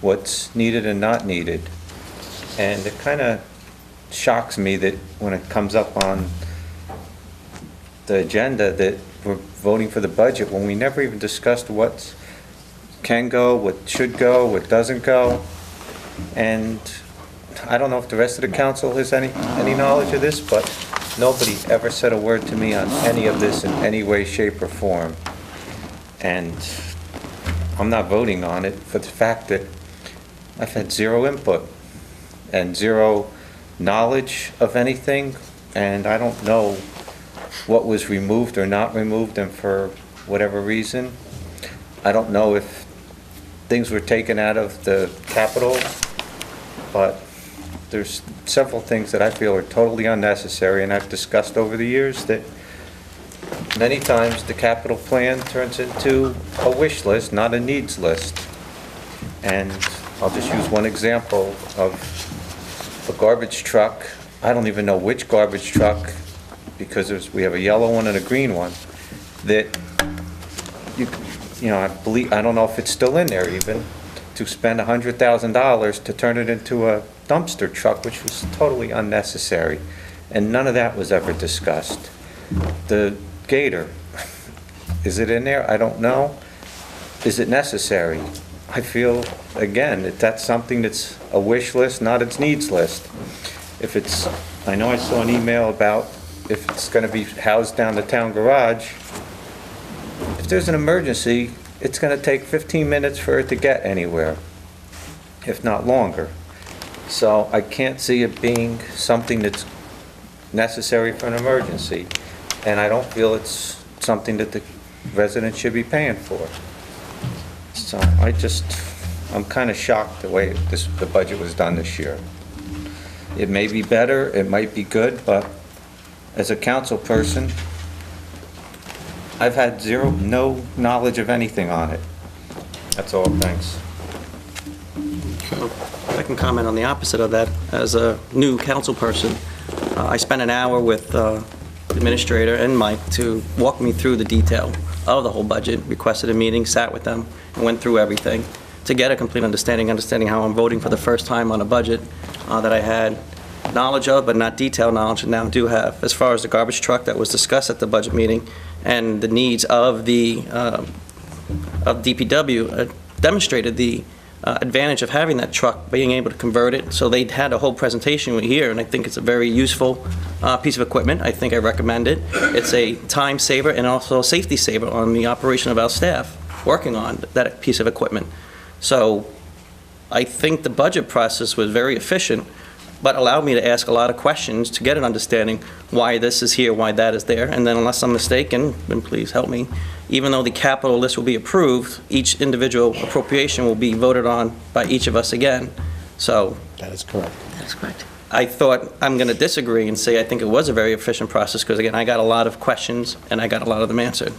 what's needed and not needed. And it kind of shocks me that when it comes up on the agenda that we're voting for the budget when we never even discussed what can go, what should go, what doesn't go. And I don't know if the rest of the council has any knowledge of this, but nobody ever said a word to me on any of this in any way, shape, or form. And I'm not voting on it for the fact that I've had zero input and zero knowledge of anything, and I don't know what was removed or not removed, and for whatever reason. I don't know if things were taken out of the Capitol, but there's several things that I feel are totally unnecessary, and I've discussed over the years that many times the capital plan turns into a wish list, not a needs list. And I'll just use one example of a garbage truck. I don't even know which garbage truck, because we have a yellow one and a green one, that you know, I don't know if it's still in there even, to spend $100,000 to turn it into a dumpster truck, which was totally unnecessary. And none of that was ever discussed. The Gator, is it in there? I don't know. Is it necessary? I feel, again, that that's something that's a wish list, not its needs list. If it's, I know I saw an email about if it's going to be housed down the town garage. If there's an emergency, it's going to take 15 minutes for it to get anywhere, if not longer. So I can't see it being something that's necessary for an emergency, and I don't feel it's something that the residents should be paying for. So I'm kind of shocked the way the budget was done this year. It may be better, it might be good, but as a council person, I've had no knowledge of anything on it. That's all, thanks. I can comment on the opposite of that. As a new council person, I spent an hour with the administrator and Mike to walk me through the detail of the whole budget, requested a meeting, sat with them, and went through everything to get a complete understanding how I'm voting for the first time on a budget that I had knowledge of, but not detailed knowledge, and now do have. As far as the garbage truck that was discussed at the budget meeting and the needs of the DPW, demonstrated the advantage of having that truck, being able to convert it. So they had a whole presentation here, and I think it's a very useful piece of equipment. I think I recommend it. It's a time saver and also a safety saver on the operation of our staff working on that piece of equipment. So I think the budget process was very efficient, but allowed me to ask a lot of questions to get an understanding why this is here, why that is there. And then unless I'm mistaken, then please help me, even though the capital list will be approved, each individual appropriation will be voted on by each of us again. So That is correct. That is correct. I thought I'm going to disagree and say I think it was a very efficient process because, again, I got a lot of questions and I got a lot of them answered.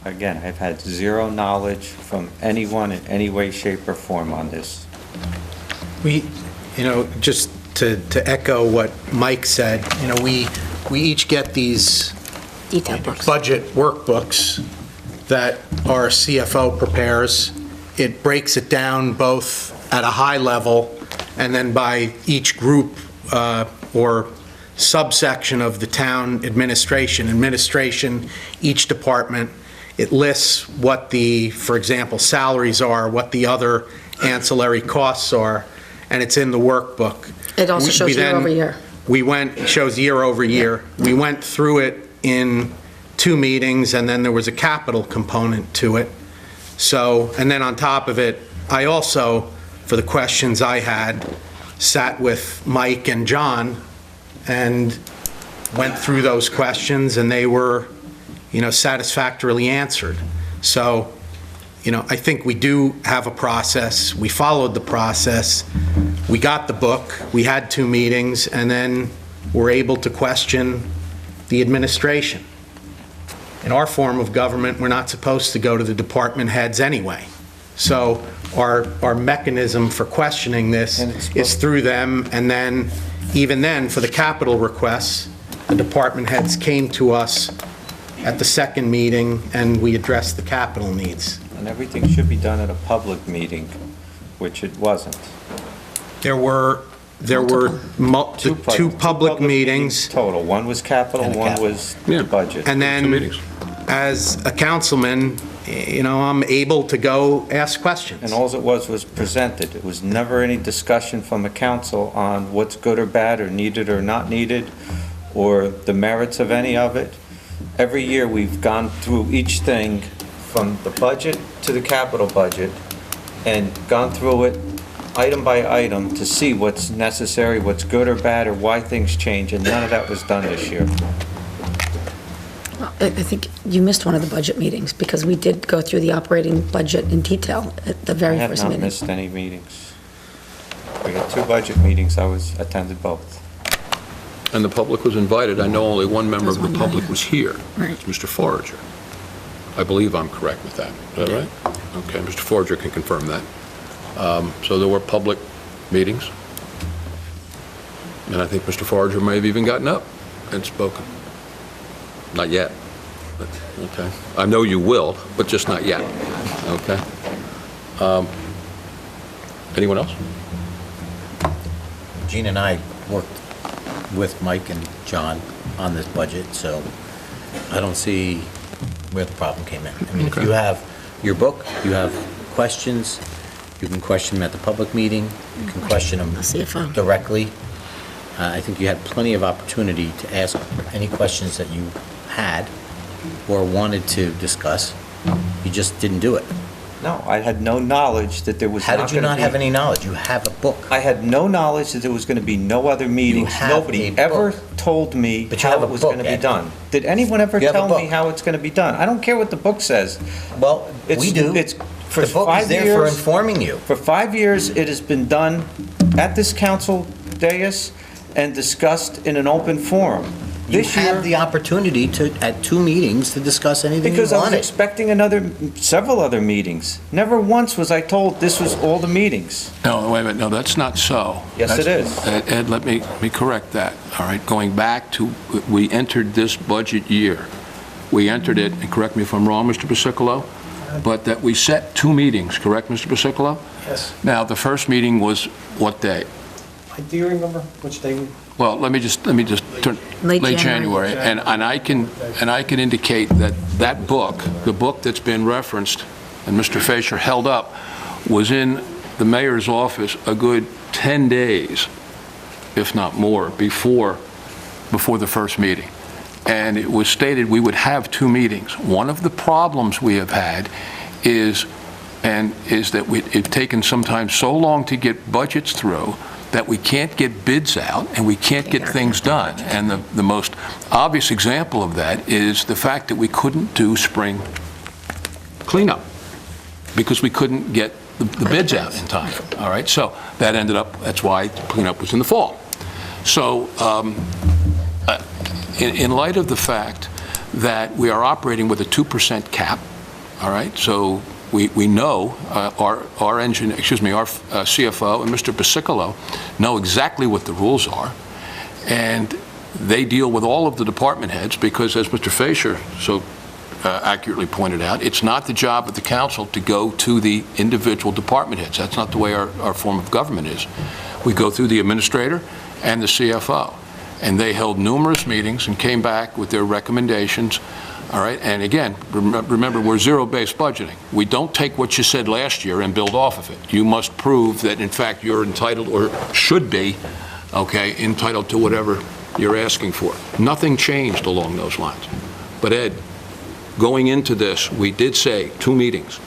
Again, I've had zero knowledge from anyone in any way, shape, or form on this. Just to echo what Mike said, we each get these Detailed books. budget workbooks that our CFO prepares. It breaks it down both at a high level and then by each group or subsection of the town administration, each department. It lists what for example, salaries are, what the other ancillary costs are, and it's in the workbook. It also shows year over year. It shows year over year. We went through it in 2 meetings, and then there was a capital component to it. So, and then on top of it, I also, for the questions I had, sat with Mike and John and went through those questions, and they were, satisfactorily answered. So I think we do have a process. We followed the process. We got the book. We had 2 meetings, and then we're able to question the administration. In our form of government, we're not supposed to go to the department heads anyway. So our mechanism for questioning this is through them, and then, even then, for the capital requests, the department heads came to us at the second meeting, and we addressed the capital needs. And everything should be done at a public meeting, which it wasn't. There were two public meetings. Total. One was capital, one was the budget. And then, as a councilman, I'm able to go ask questions. And all it was presented. It was never any discussion from the council on what's good or bad or needed or not needed, or the merits of any of it. Every year, we've gone through each thing from the budget to the capital budget and gone through it item by item to see what's necessary, what's good or bad, or why things change, and none of that was done this year. I think you missed one of the budget meetings, because we did go through the operating budget in detail at the very first I meeting. have not missed any meetings. We got 2 budget meetings, I attended both. And the public was invited. I know only one member of the There's one public there. was here. Right. It's Mr. Forager. I believe I'm correct with that. Is that right? Okay, Mr. Forager can confirm that. So there were public meetings. And I think Mr. Forager may have even gotten up and spoken. Not yet, but, okay. I know you will, but just not yet, okay? Anyone else? Gene and I worked with Mike and John on this budget, so I don't see where the problem came in. I mean, if Okay. you have your book, you have questions, you can question them at the public meeting, you can question them CFO. directly. I think you had plenty of opportunity to ask any questions that you had or wanted to discuss. You just didn't do it. No, I had no knowledge that there was How not did you going to not be... have any knowledge? You have a book. I had no knowledge that there was going to be no other meetings. have Nobody a ever book. told me But you how have a it was book, going to be Ed. done. Did anyone ever You have a tell me book. how it's going to be done? I don't care what the book says. Well, we do. It's for The book 5 is there years. for informing you. For 5 years, it has been done at this council dais and discussed in an open forum. You This had year, the opportunity to, at 2 meetings, to discuss anything you because I was wanted. expecting several other meetings. Never once was I told this was all the meetings. No, wait a minute, no, that's not so. Yes, it is. Ed, let me correct that, all right? Going back to, we entered this budget year. We entered it, and correct me if I'm wrong, Mr. Basicolo, but that we set 2 meetings, correct, Mr. Basicolo? Yes. Now, the first meeting was what day? Do you remember which day? Well, let me just turn, Late late January. January, and I can indicate that that book, the book that's been referenced and Mr. Fasher held up, was in the mayor's office a good 10 days, if not more, before the first meeting. And it was stated we would have 2 meetings. One of the problems we have had is that it's taken sometimes so long to get budgets through that we can't get bids out and we can't get things done. And the most obvious example of that is the fact that we couldn't do spring cleanup because we couldn't get the bids out in time, all right? So that ended up, that's why cleanup was in the fall. So in light of the fact that we are operating with a 2% cap, all right, so we know our engineer, our CFO and Mr. Basicolo know exactly what the rules are, and they deal with all of the department heads because, as Mr. Fasher so accurately pointed out, it's not the job of the council to go to the individual department heads. That's not the way our form of government is. We go through the administrator and the CFO, and they held numerous meetings and came back with their recommendations. All right, and again, remember, we're zero-based budgeting. We don't take what you said last year and build off of it. You must prove that, in fact, you're entitled or should be, okay, entitled to whatever you're asking for. Nothing changed along those lines. But Ed, going into this, we did say 2 meetings.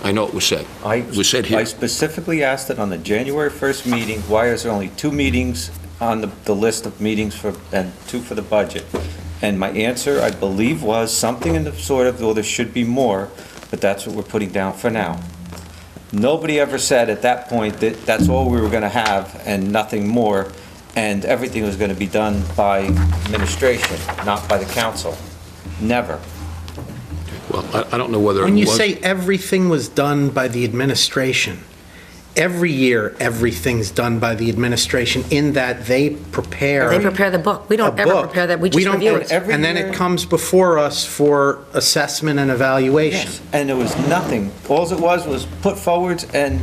I know it was said. It was said here. I specifically asked it on the January 1st meeting, why is there only 2 meetings on the list of meetings and 2 for the budget? And my answer, I believe, was something in the sort of, well, there should be more, but that's what we're putting down for now. Nobody ever said at that point that that's all we were going to have and nothing more, and everything was going to be done by administration, not by the council. Never. Well, I don't know whether it was... When you say everything was done by the administration, every year, everything's done by the administration in that they prepare... They prepare the book. We don't a ever book. prepare that, we just don't- review it. And then it comes before us for assessment and evaluation. Yes, and there was nothing. All it was put forwards, and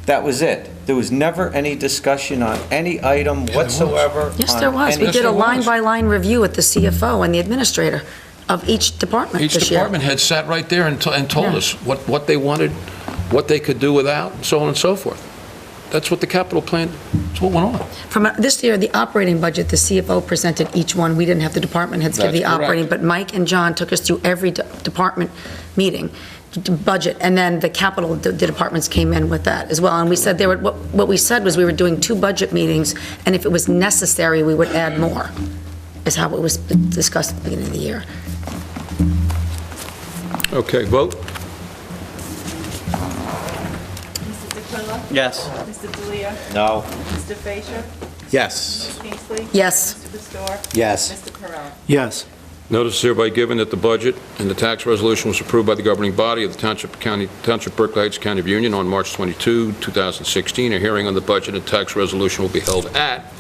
that was it. There was never any discussion on any item whatsoever. Yes, there was. We did a line-by-line review with the CFO and the administrator of each department Each this year. department head sat right there and told Yeah. us what they wanted, what they could do without, and so on and so forth. That's what the capital plan, that's what went on. From this year, the operating budget, the CFO presented each one. We didn't have the department heads give the That's correct. operating, but Mike and John took us through every department meeting, budget, and then the capital, the departments came in with that as well. And we said there were, what we said was we were doing 2 budget meetings, and if it was necessary, we would add more, is how it was discussed at the beginning of the year. Okay, vote? Mr. DeQuilla? Yes. Mr. D'Elia? No. Mr. Fasher? Yes. Ms. Kingsley? Yes. Mr. Pastore? Yes. Mr. Perrone? Yes. Notice is hereby given that the budget and the tax resolution was approved by the governing body of the Township Berkeley Heights County of Union on March 22, 2016. A hearing on the budget and tax resolution will be held at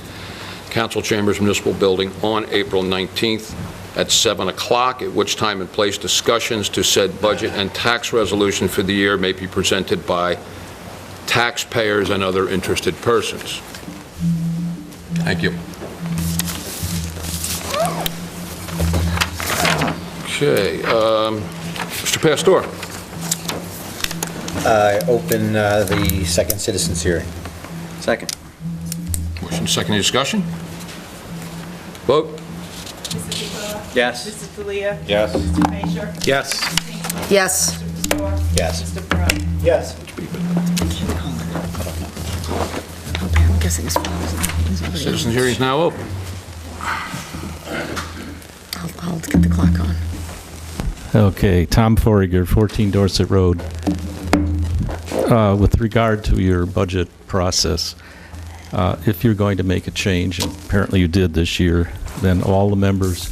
Council Chambers Municipal Building on April 19th at 7 o'clock, at which time and place discussions to said budget and tax resolution for the year may be presented by taxpayers and other interested persons. Thank you. Okay, Mr. Pastor. I open the second citizens hearing. Second. Motion second, any discussion? Vote? Mr. DeQuilla? Yes. Mr. D'Elia? Yes. Mr. Fasher? Yes. Ms. Kingsley? Yes. Mr. Pastore? Yes. Mr. Perrone? Yes. I'm guessing it's follows. Citizens hearing is now open. I'll get the clock on. Okay, Tom Forager, 14 Dorset Road. With regard to your budget process, if you're going to make a change, and apparently you did this year, then all the members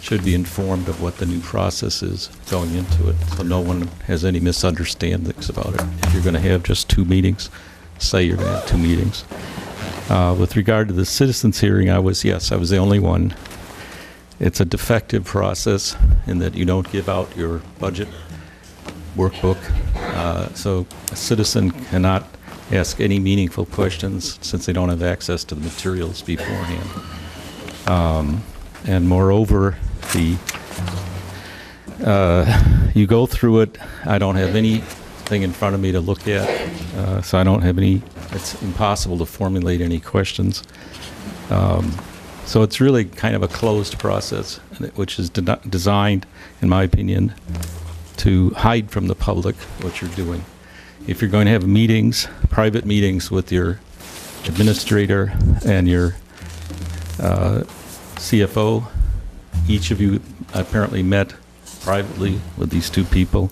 should be informed of what the new process is going into it, so no one has any misunderstandings about it. If you're going to have just 2 meetings, say you're going to have 2 meetings. With regard to the citizens hearing, I was the only one. It's a defective process in that you don't give out your budget workbook, so a citizen cannot ask any meaningful questions since they don't have access to the materials beforehand. And moreover, you go through it, I don't have anything in front of me to look at, so I don't have it's impossible to formulate any questions. So it's really kind of a closed process, which is designed, in my opinion, to hide from the public what you're doing. If you're going to have meetings, private meetings with your administrator and your CFO, each of you apparently met privately with these 2 people.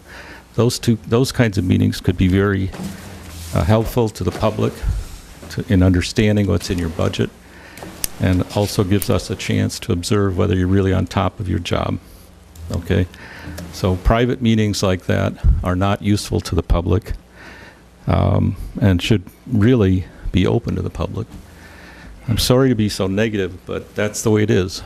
Those kinds of meetings could be very helpful to the public in understanding what's in your budget, and also gives us a chance to observe whether you're really on top of your job. Okay? So private meetings like that are not useful to the public, and should really be open to the public. I'm sorry to be so negative, but that's the way it is.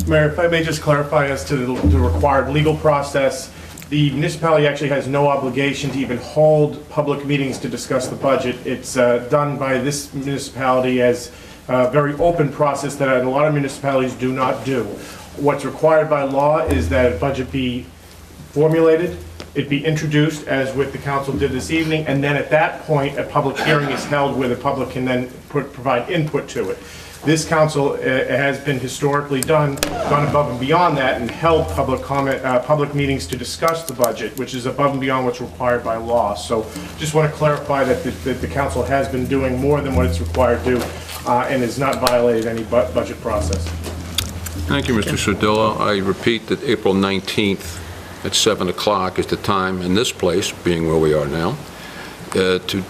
Mayor, if I may just clarify as to the required legal process, the municipality actually has no obligation to even hold public meetings to discuss the budget. It's done by this municipality as a very open process that a lot of municipalities do not do. What's required by law is that a budget be formulated, it be introduced, as with the council did this evening, and then at that point, a public hearing is held where the public can then provide input to it. This council has been historically gone above and beyond that and held public comment, public meetings to discuss the budget, which is above and beyond what's required by law. So just want to clarify that the council has been doing more than what it's required to and has not violated any budget process. Thank you, Mr. Sardillo. I repeat that April 19th at 7 o'clock is the time in this place, being where we are now, to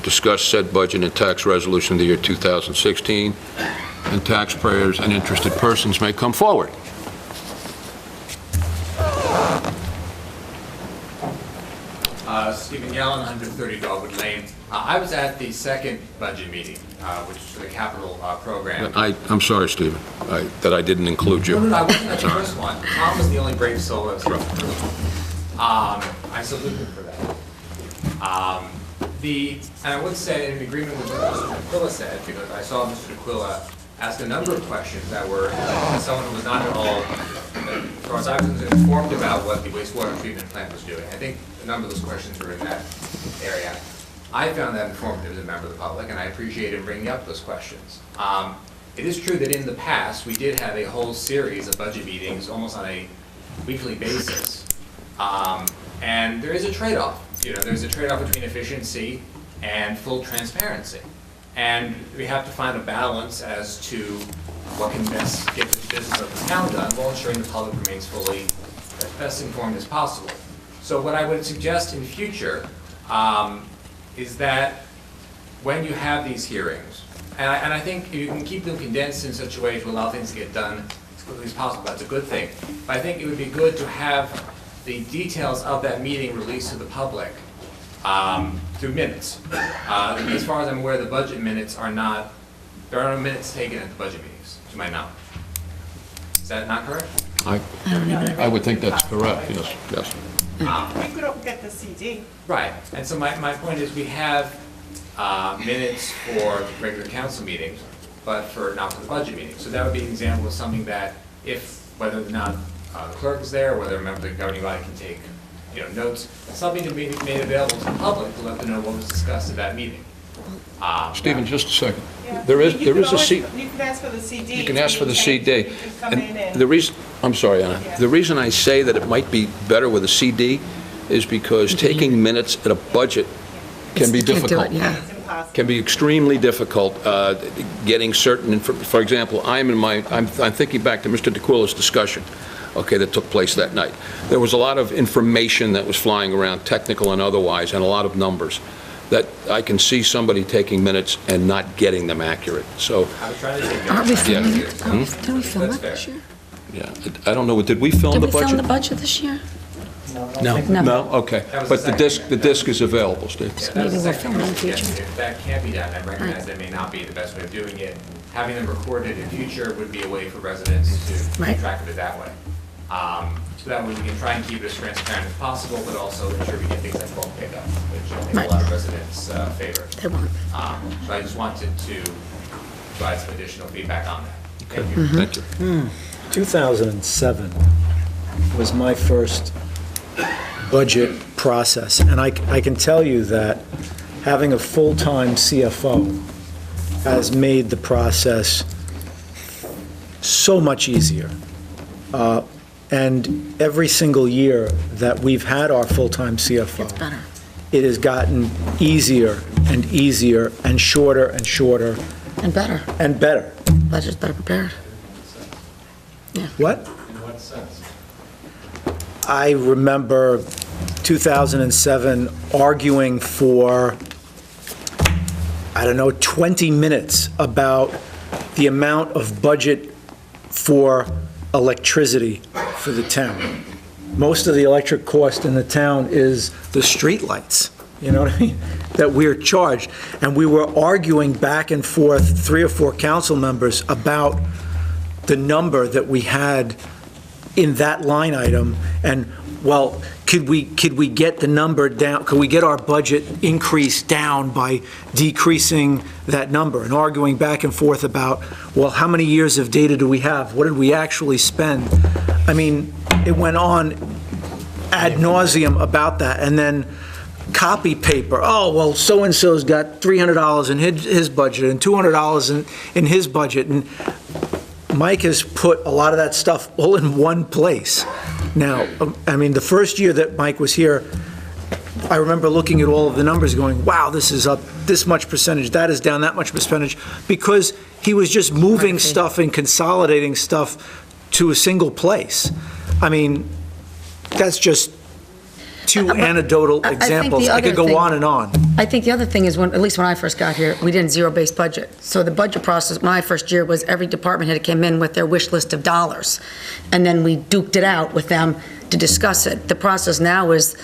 discuss said budget and tax resolution of the year 2016, and taxpayers and interested persons may come forward. Stephen Yellen, 130 Dogwood Lane. I was at the second budget meeting, which is for the capital program. I'm sorry, Stephen, that I didn't include you. No, I wasn't at the first one. Tom was the only brave soul that was here. I salute him for that. And I would say, in agreement with what Mr. Aquila said, because I saw Mr. Aquila ask a number of questions that were, as someone who was not at all, as far as I was informed about what the wastewater treatment plant was doing. I think a number of those questions were in that area. I found that informative as a member of the public, and I appreciate him bringing up those questions. It is true that in the past, we did have a whole series of budget meetings, almost on a weekly basis. And there is a trade-off. There's a trade-off between efficiency and full transparency. And we have to find a balance as to what can best get the business of the town done while ensuring the public remains fully as best informed as possible. So what I would suggest in future is that when you have these hearings, and I think you can keep them condensed in such a way to allow things to get done as quickly as possible. That's a good thing. But I think it would be good to have the details of that meeting released to the public through minutes. As far as I'm aware, the budget minutes are not, there are no minutes taken at the budget meetings, to my knowledge. Is that not correct? I would think that's correct, yes. We could get the CD. Right, and so my point is we have minutes for regular council meetings, but not for the budget meetings. So that would be an example of something that whether or not the clerk is there, whether a member of the governing body can take notes, something to be made available to the public to let them know what was discussed at that meeting. Stephen, just a second. Yeah. There is a CD. You can ask for the CD. You can ask for the CD. You can come in and... The reason, I'm sorry, Anna. Yeah. The reason I say that it might be better with a CD is because taking minutes at a budget can be difficult. Can't do it, yeah. It's impossible. Can be extremely difficult getting certain, for example, I'm thinking back to Mr. DeQuilla's discussion, that took place that night. There was a lot of information that was flying around, technical and otherwise, and a lot of numbers that I can see somebody taking minutes and not getting them accurate. So, I was trying to take Aren't we notes. filming Yeah. it? Did we film That's it fair. this year? yeah, I don't know, did we film Did the we budget? film the budget this year? No. No. No? Okay. That was But the the disc is available, Steve. Yeah, that's Maybe the we'll second film it in question. future. If that can't be done, I recognize that may not be the best way of doing it. Having them recorded in future would be a way for residents to Right. keep track of it that way. So that way we can try and keep it as transparent as possible, but also ensure we get things like bulk pickup, which I think Right. a lot of residents favor. They won't. So I just wanted to provide some additional feedback on that. Thank you. Thank you. 2007 was my first budget process, and I can tell you that having a full-time CFO has made the process so much easier. And every single year that we've had our full-time CFO, It's better. it has gotten easier and easier and shorter And better. and better. Budget's better prepared. What? In what sense? I remember 2007 arguing for, 20 minutes about the amount of budget for electricity for the town. Most of the electric cost in the town is the streetlights, you know what I mean, that we're charged. And we were arguing back and forth, 3 or 4 council members, about the number that we had in that line item, and, well, could we get the number down, could we get our budget increased down by decreasing that number, and arguing back and forth about, well, how many years of data do we have? What did we actually spend? I mean, it went on ad nauseum about that, and then copy paper, oh, well, so-and-so's got $300 in his budget and $200 in his budget, and Mike has put a lot of that stuff all in one place. Now, I mean, the first year that Mike was here, I remember looking at all of the numbers going, wow, this is up this much percentage, that is down that much percentage, because he was just moving stuff and consolidating stuff to a single place. I mean, that's just two anecdotal I think the examples. I could other go thing- on and on. I think the other thing is, at least when I first got here, we didn't zero-based budget. So the budget process, my first year, was every department head came in with their wish list of dollars, and then we duked it out with them to discuss it. The process now is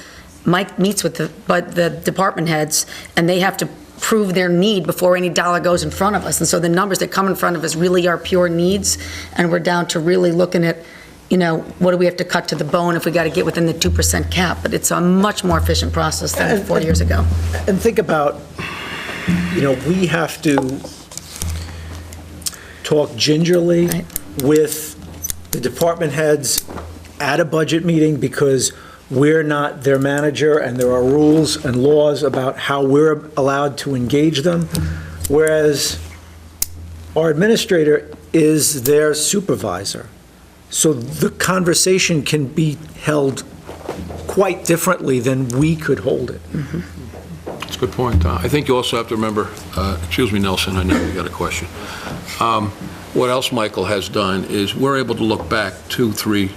Mike meets with the department heads, and they have to prove their need before any dollar goes in front of us. And so the numbers that come in front of us really are pure needs, and we're down to really looking at, what do we have to cut to the bone if we got to get within the 2% cap? But it's a much more efficient process than 4 years ago. And think about, we have to talk gingerly with the department heads at a budget meeting because we're not their manager and there are rules and laws about how we're allowed to engage them, whereas our administrator is their supervisor. So the conversation can be held quite differently than we could hold it. That's a good point. I think you also have to remember, excuse me, Nelson, I know you got a question. What else Michael has done is we're able to look back 2, 3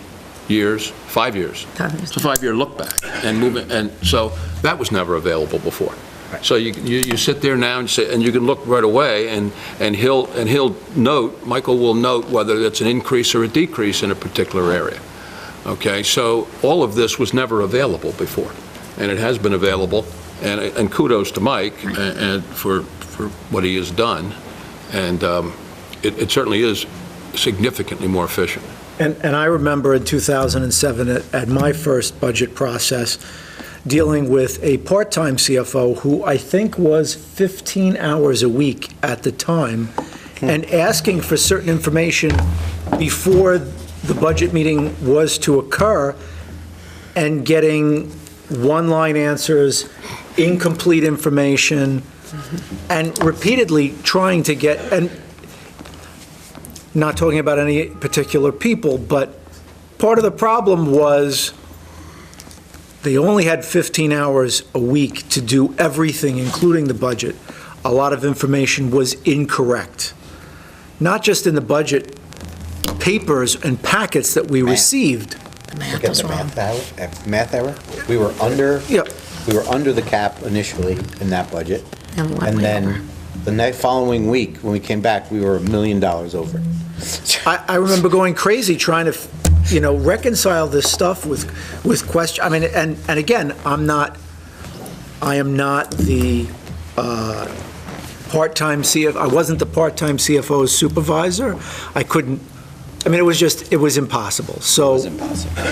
years, 5 years. It's a 5-year look back and move it, and so that was never available before. So you sit there now and say, and you can look right away, and he'll note, Michael will note whether it's an increase or a decrease in a particular area. Okay, so all of this was never available before, and it has been available, and kudos to Mike and for what he has done, and it certainly is significantly more efficient. And I remember in 2007 at my first budget process, dealing with a part-time CFO who I think was 15 hours a week at the time, and asking for certain information before the budget meeting was to occur, and getting one-line answers, incomplete information, and repeatedly trying to get, and not talking about any particular people, but part of the problem was they only had 15 hours a week to do everything, including the budget. A lot of information was incorrect, not just in the budget papers and packets that we received. Look at the math error. We were under. Yep. We were under the cap initially in that budget, and then the following week when we came back, we were $1 million over. I remember going crazy trying to, reconcile this stuff with question. I mean, and again, I am not the part-time CFO. I wasn't the part-time CFO's supervisor. I couldn't. I mean, it was impossible. So, It was impossible.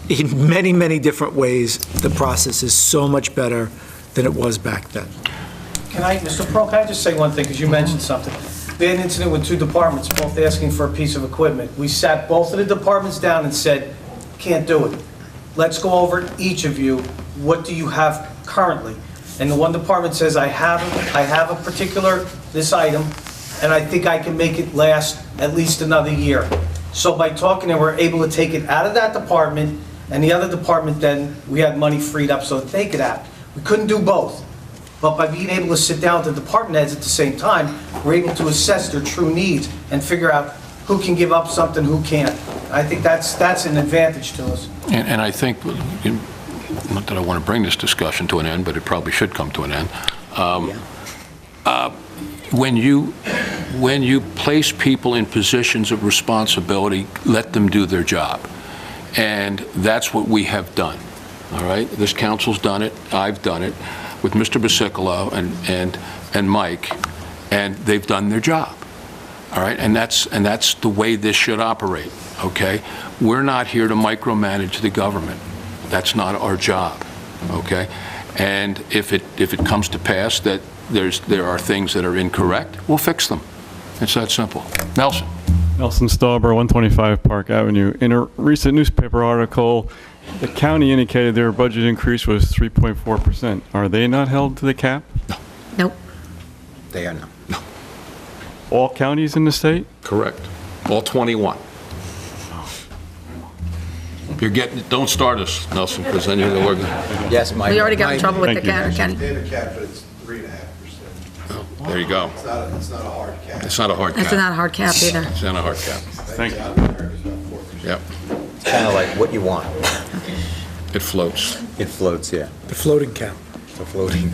in many, many different ways, the process is so much better than it was back then. Mr. Pearl, can I just say one thing, because you mentioned something? We had an incident with 2 departments, both asking for a piece of equipment. We sat both of the departments down and said, can't do it. Let's go over each of you, what do you have currently? And the one department says, I have a particular, this item, and I think I can make it last at least another year. So by talking, we're able to take it out of that department, and the other department then, we had money freed up, so take it out. We couldn't do both. But by being able to sit down with the department heads at the same time, we're able to assess their true needs and figure out who can give up something, who can't. I think that's an advantage to us. And I think, not that I want to bring this discussion to an end, but it probably should come to an end. When you place people in positions of responsibility, let them do their job. And that's what we have done, all right? This council's done it, I've done it, with Mr. Basicolo and Mike, and they've done their job, all right? And that's the way this should operate, okay? We're not here to micromanage the government. That's not our job, okay? And if it comes to pass that there are things that are incorrect, we'll fix them. It's that simple. Nelson. Nelson Stauber, 125 Park Avenue. In a recent newspaper article, the county indicated their budget increase was 3.4%. Are they not held to the cap? No. Nope. They are not. No. All counties in the state? Correct. All 21. Don't start us, Nelson, because then you're going to work. Yes, Mike. We already got in trouble with the county. They have a cap, but it's 3.5%. Oh, there you go. It's not a hard cap. It's not a hard cap. It's not a hard cap either. It's not a hard cap. Thank you. Yep. It's kind of like what you want. It floats. It floats, yeah. The floating cap. The floating.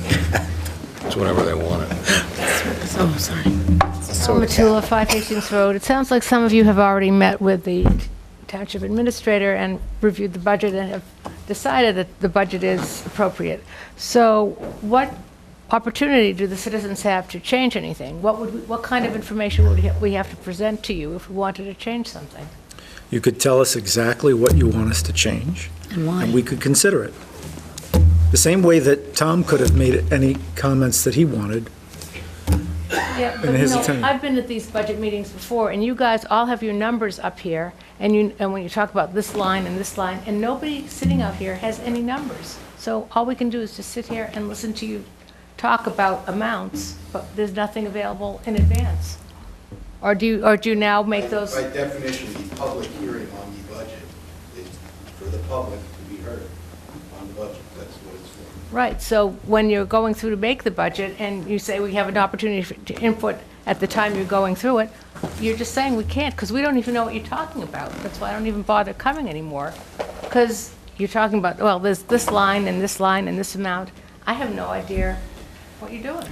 It's whatever they want it. Oh, sorry. Matula, 5 Hastings Road. It sounds like some of you have already met with the township administrator and reviewed the budget and have decided that the budget is appropriate. So what opportunity do the citizens have to change anything? What kind of information would we have to present to you if we wanted to change something? You could tell us exactly what you want us to change. And why? And we could consider it. The same way that Tom could have made any comments that he wanted. Yeah, but And his you know, attorney. I've been at these budget meetings before, and you guys all have your numbers up here, and when you talk about this line and this line, and nobody sitting out here has any numbers. So all we can do is just sit here and listen to you talk about amounts, but there's nothing available in advance. Or do you now make those? By definition, the public hearing on the budget is for the public to be heard on the budget. That's what it's for. Right, so when you're going through to make the budget, and you say we have an opportunity to input at the time you're going through it, you're just saying we can't, because we don't even know what you're talking about. That's why I don't even bother coming anymore, because you're talking about, well, there's this line and this line and this amount. I have no idea what you're doing.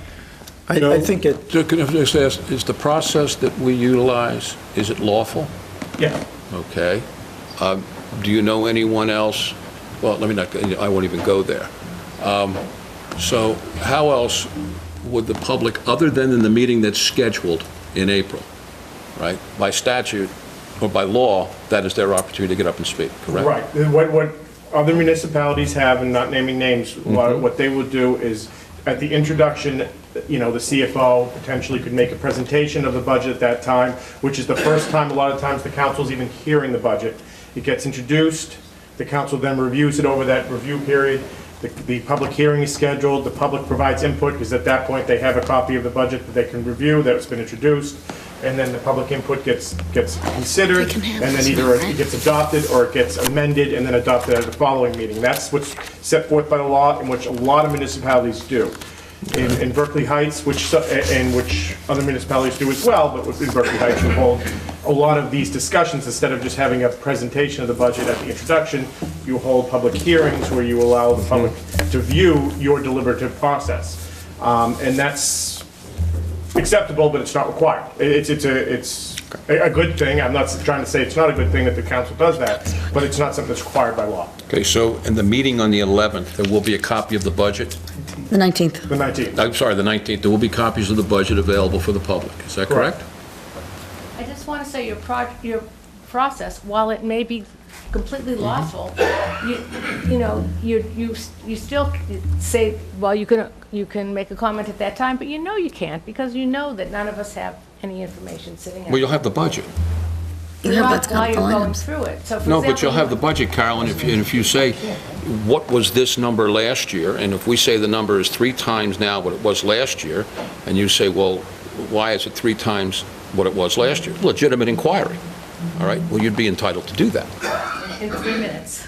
I think it, So can I just ask, is the process that we utilize, is it lawful? Yeah. Okay. Do you know anyone else? Well, let me not, I won't even go there. So how else would the public, other than in the meeting that's scheduled in April, right? By statute or by law, that is their opportunity to get up and speak, correct? Right. What other municipalities have, and not naming names, what they would do is, at the introduction, you know, the CFO potentially could make a presentation of the budget at that time, which is the first time, a lot of times, the council's even hearing the budget. It gets introduced, the council then reviews it over that review period. The public hearing is scheduled, the public provides input, because at that point, they have a copy of the budget that they can review, that's been introduced, and then the public input gets considered, and then either it gets adopted or it gets amended and then adopted at the following meeting. That's what's set forth by the law, in which a lot of municipalities do. In Berkeley Heights, which other municipalities do as well, but in Berkeley Heights, you hold a lot of these discussions. Instead of just having a presentation of the budget at the introduction, you hold public hearings where you allow the public to view your deliberative process. And that's acceptable, but it's not required. It's a good thing. I'm not trying to say it's not a good thing that the council does that, but it's not something that's required by law. Okay, so in the meeting on the 11th, there will be a copy of the budget? The 19th. The 19th. I'm sorry, the 19th. There will be copies of the budget available for the public. Is that correct? I just want to say your process, while it may be completely lawful, you still say, well, you can make a comment at that time, but you know you can't, because you know that none of us have any information sitting out. Well, you'll have the budget. Not while you're going through it. So for No, but example, you'll have the budget, Carolyn, if you say, what was this number last year? And if we say the number is 3 times now what it was last year, and you say, well, why is it 3 times what it was last year? Legitimate inquiry, all right? Well, you'd be entitled to do that. in 3 minutes.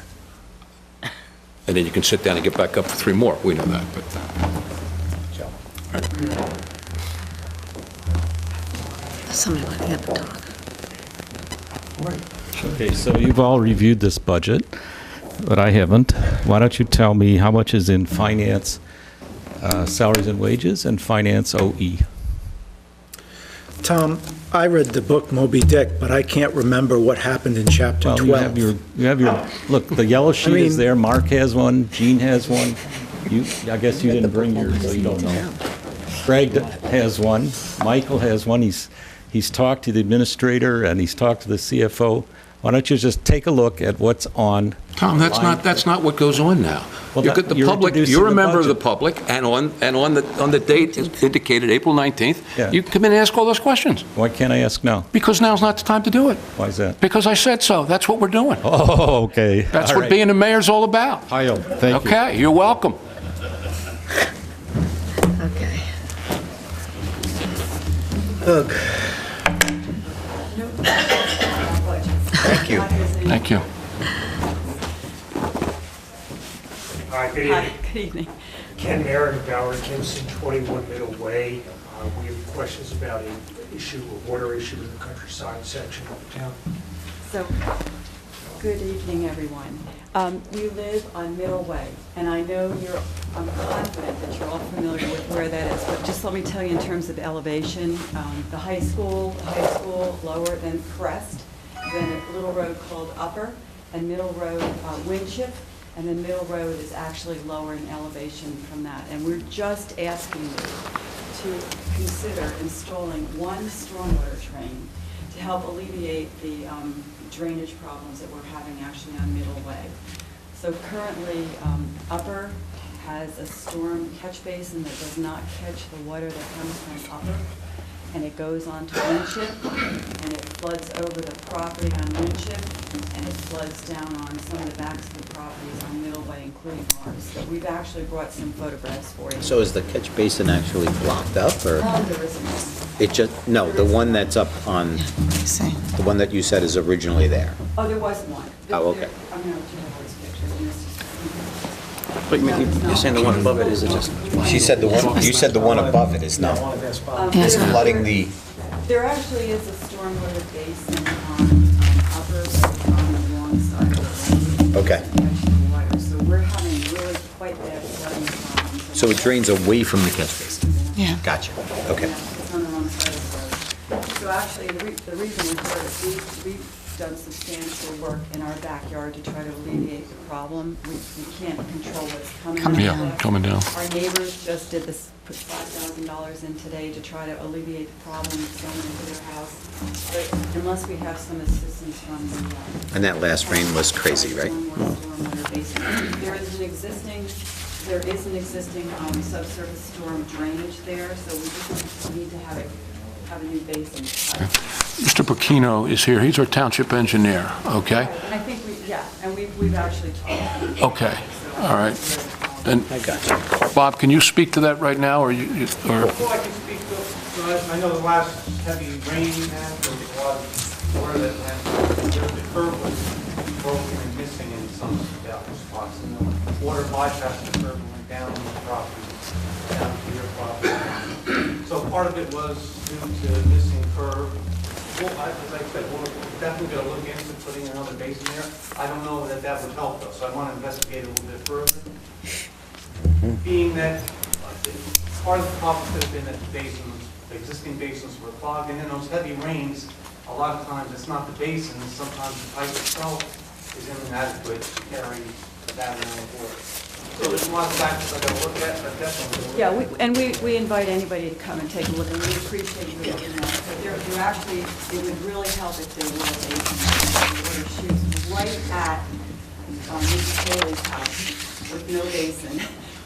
And then you can sit down and get back up for 3 more. We know that, but... Somebody let me up and talk. Okay, so you've all reviewed this budget, but I haven't. Why don't you tell me how much is in finance, salaries and wages, and finance OE? Tom, I read the book Moby Dick, but I can't remember what happened in chapter Well, 12. you have your, look, the yellow sheet is there, Mark has one, Jean has one. I guess you didn't bring yours, so you don't know. Greg has one, Michael has one, he's talked to the administrator and he's talked to the CFO. Why don't you just take a look at what's on? Tom, that's not what goes on now. Well, You're the you're public, introducing you're a the member of the budget. public, and on the date indicated, April 19th, Yeah. you can come in and ask all those questions. Why can't I ask now? Because now's not the time to do it. Why is that? Because I said so. That's what we're doing. Oh, okay. That's All what right. being a mayor's all about. Thank you. Okay, you're welcome. Okay. Ugh. Thank you. Thank you. Hi, good evening. Good evening. Ken Merritt, Bower and Kimpson, 21 Middle Way. We have questions about a water issue in the countryside section of the town. So, Good evening, everyone. We live on Middle Way, and I know I'm confident that you're all familiar with where that is, but just let me tell you in terms of elevation, the high school lower than Crest, then a little road called Upper, and Middle Road Winship, and then Middle Road is actually lower in elevation from that. And we're just asking you to consider installing one stormwater drain to help alleviate the drainage problems that we're having actually on Middle Way. So currently, Upper has a storm catch basin that does not catch the water that comes from Upper, and it goes on to Winship, and it floods over the property on Winship, and it floods down on some of the backs of the properties on Middle Way, including ours. So we've actually brought some photographs for you. So is the catch basin actually blocked up, or? No, there isn't. It just, no, the one that's up on, the one that you said is originally there. Oh, there was one. Oh, okay. I'm going to have those pictures. But you're saying the one above it is just... She said the one, you said the one above it is not. It's flooding the, There actually is a stormwater basin on Upper, but on the wrong side of the road. okay. So we're having really quite bad flooding problems. So it drains away from the catch basin? Yeah. Gotcha, okay. It's on the wrong side of the road. So actually, the reason we're here is we've done substantial work in our backyard to try to alleviate the problem. We can't control what's coming down. Yeah, coming down. Our neighbors just did this, put $5,000 in today to try to alleviate the problem that's going into their house. But unless we have some assistance from the... And that last rain was crazy, right? stormwater basin. There is an existing subsurface storm drainage there, so we just need to have a new basin. Mr. Burkino is here. He's our township engineer, okay? And I think we've actually talked. Okay, all right. And Bob, can you speak to that right now, or you, or? Before I can speak to it, I know the last heavy rain we had, there was a lot of water that went, the curb was broken and missing in some spots, and the water bypassed the curb and went down the property, down to your property. So part of it was due to missing curb. Well, as I said, we're definitely going to look into putting another basin there. I don't know that that would help though, so I want to investigate a little bit further. Being that part of the problem could have been that the existing basins were clogged, and in those heavy rains, a lot of times it's not the basin, sometimes the pipe itself is inadequate to carry that amount of water. So there's a lot of factors I got to look at, but definitely. Yeah, we invite anybody to come and take a look, and we appreciate you looking at it. But there actually, it would really help if there was a water chute right at Mrs. Haley's house with no basin.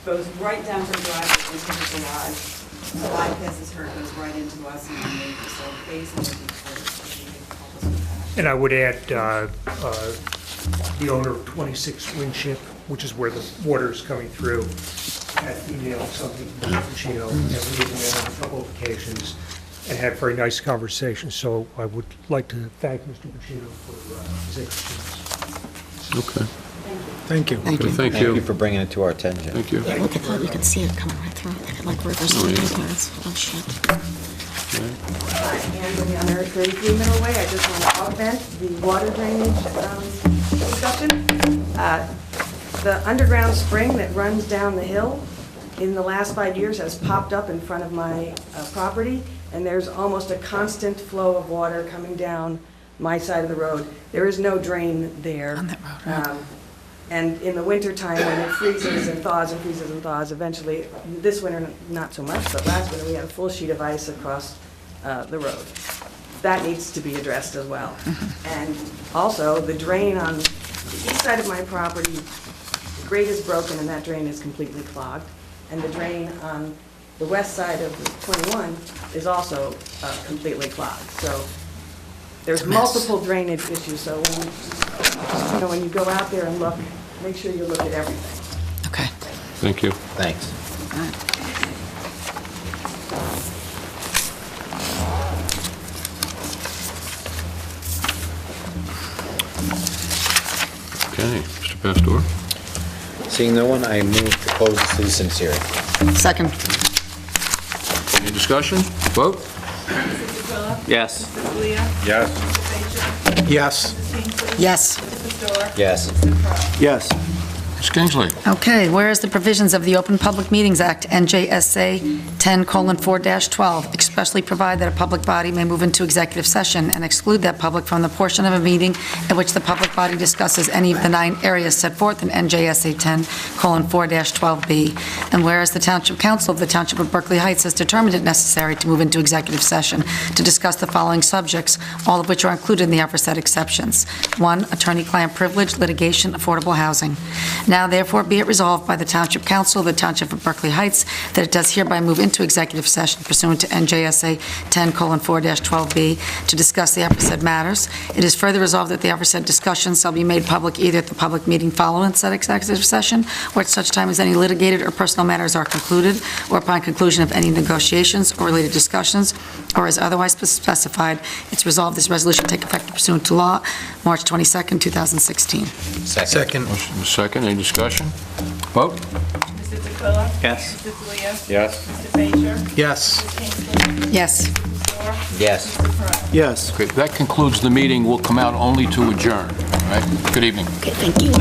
Goes right down her driveway into the garage, bypasses her, goes right into us and our neighbors. So basin would be great if you could help us with that. And I would add the owner of 26 Winship, which is where the water is coming through, had emailed something to Mr. Pacino, and we met on a couple of occasions and had very nice conversations. So I would like to thank Mr. Pacino for his interest in this. Okay. Thank you. Thank you. Thank Thank you. you for bringing it to our attention. Thank you. Look at that, you can see it coming right through. They got like rivers Oh, and yeah. everything. Oh, shit. Hi, Anne on 33 Middle Way. I just want to augment the water drainage discussion. The underground spring that runs down the hill in the last 5 years has popped up in front of my property, and there's almost a constant flow of water coming down my side of the road. There is no drain there. On that road, right. And in the wintertime, when it freezes and thaws and freezes and thaws, eventually, this winter not so much, but last winter we had a full sheet of ice across the road. That needs to be addressed as well. And also, the drain on the east side of my property, the grate is broken and that drain is completely clogged. And the drain on the west side of 21 is also completely clogged. So there's multiple drainage issues, so when you go out there and look, make sure you look at everything. Okay. Thank you. Thanks. Okay, Mr. Pastor. Seeing no one, I move to close the citizens' hearing. Second. Any discussion? Vote? Yes. Yes. Yes. Yes. Mr. Mr. Storr? Yes. Mr. Pearl? Yes. Ms. Kingsley. Okay, whereas the provisions of the Open Public Meetings Act, NJSA 10:4-12, expressly provide that a public body may move into executive session and exclude that public from the portion of a meeting in which the public body discusses any of the 9 areas set forth in NJSA 10:4-12B. And whereas the Township Council of the Township of Berkeley Heights has determined it necessary to move into executive session to discuss the following subjects, all of which are included in the aforesaid exceptions. 1, attorney-client privilege, litigation, affordable housing. Now therefore be it resolved by the Township Council of the Township of Berkeley Heights that it does hereby move into executive session pursuant to NJSA 10:4-12B to discuss the aforesaid matters. It is further resolved that the aforesaid discussions shall be made public either at the public meeting following said executive session or at such time as any litigated or personal matters are concluded or upon conclusion of any negotiations or related discussions or as otherwise specified. It's resolved this resolution take effect pursuant to law March 22nd, 2016. Second. Motion is second. Any discussion? Vote? Mr. Tequila? Yes. Mr. Delio? Yes. Mr. Frazier? Yes. Ms. Kingsley? Yes. Mr. Storr? Yes. Mr. Pearl? Yes. Okay, that concludes the meeting. We'll come out only to adjourn, all right? Good evening. Okay, thank you.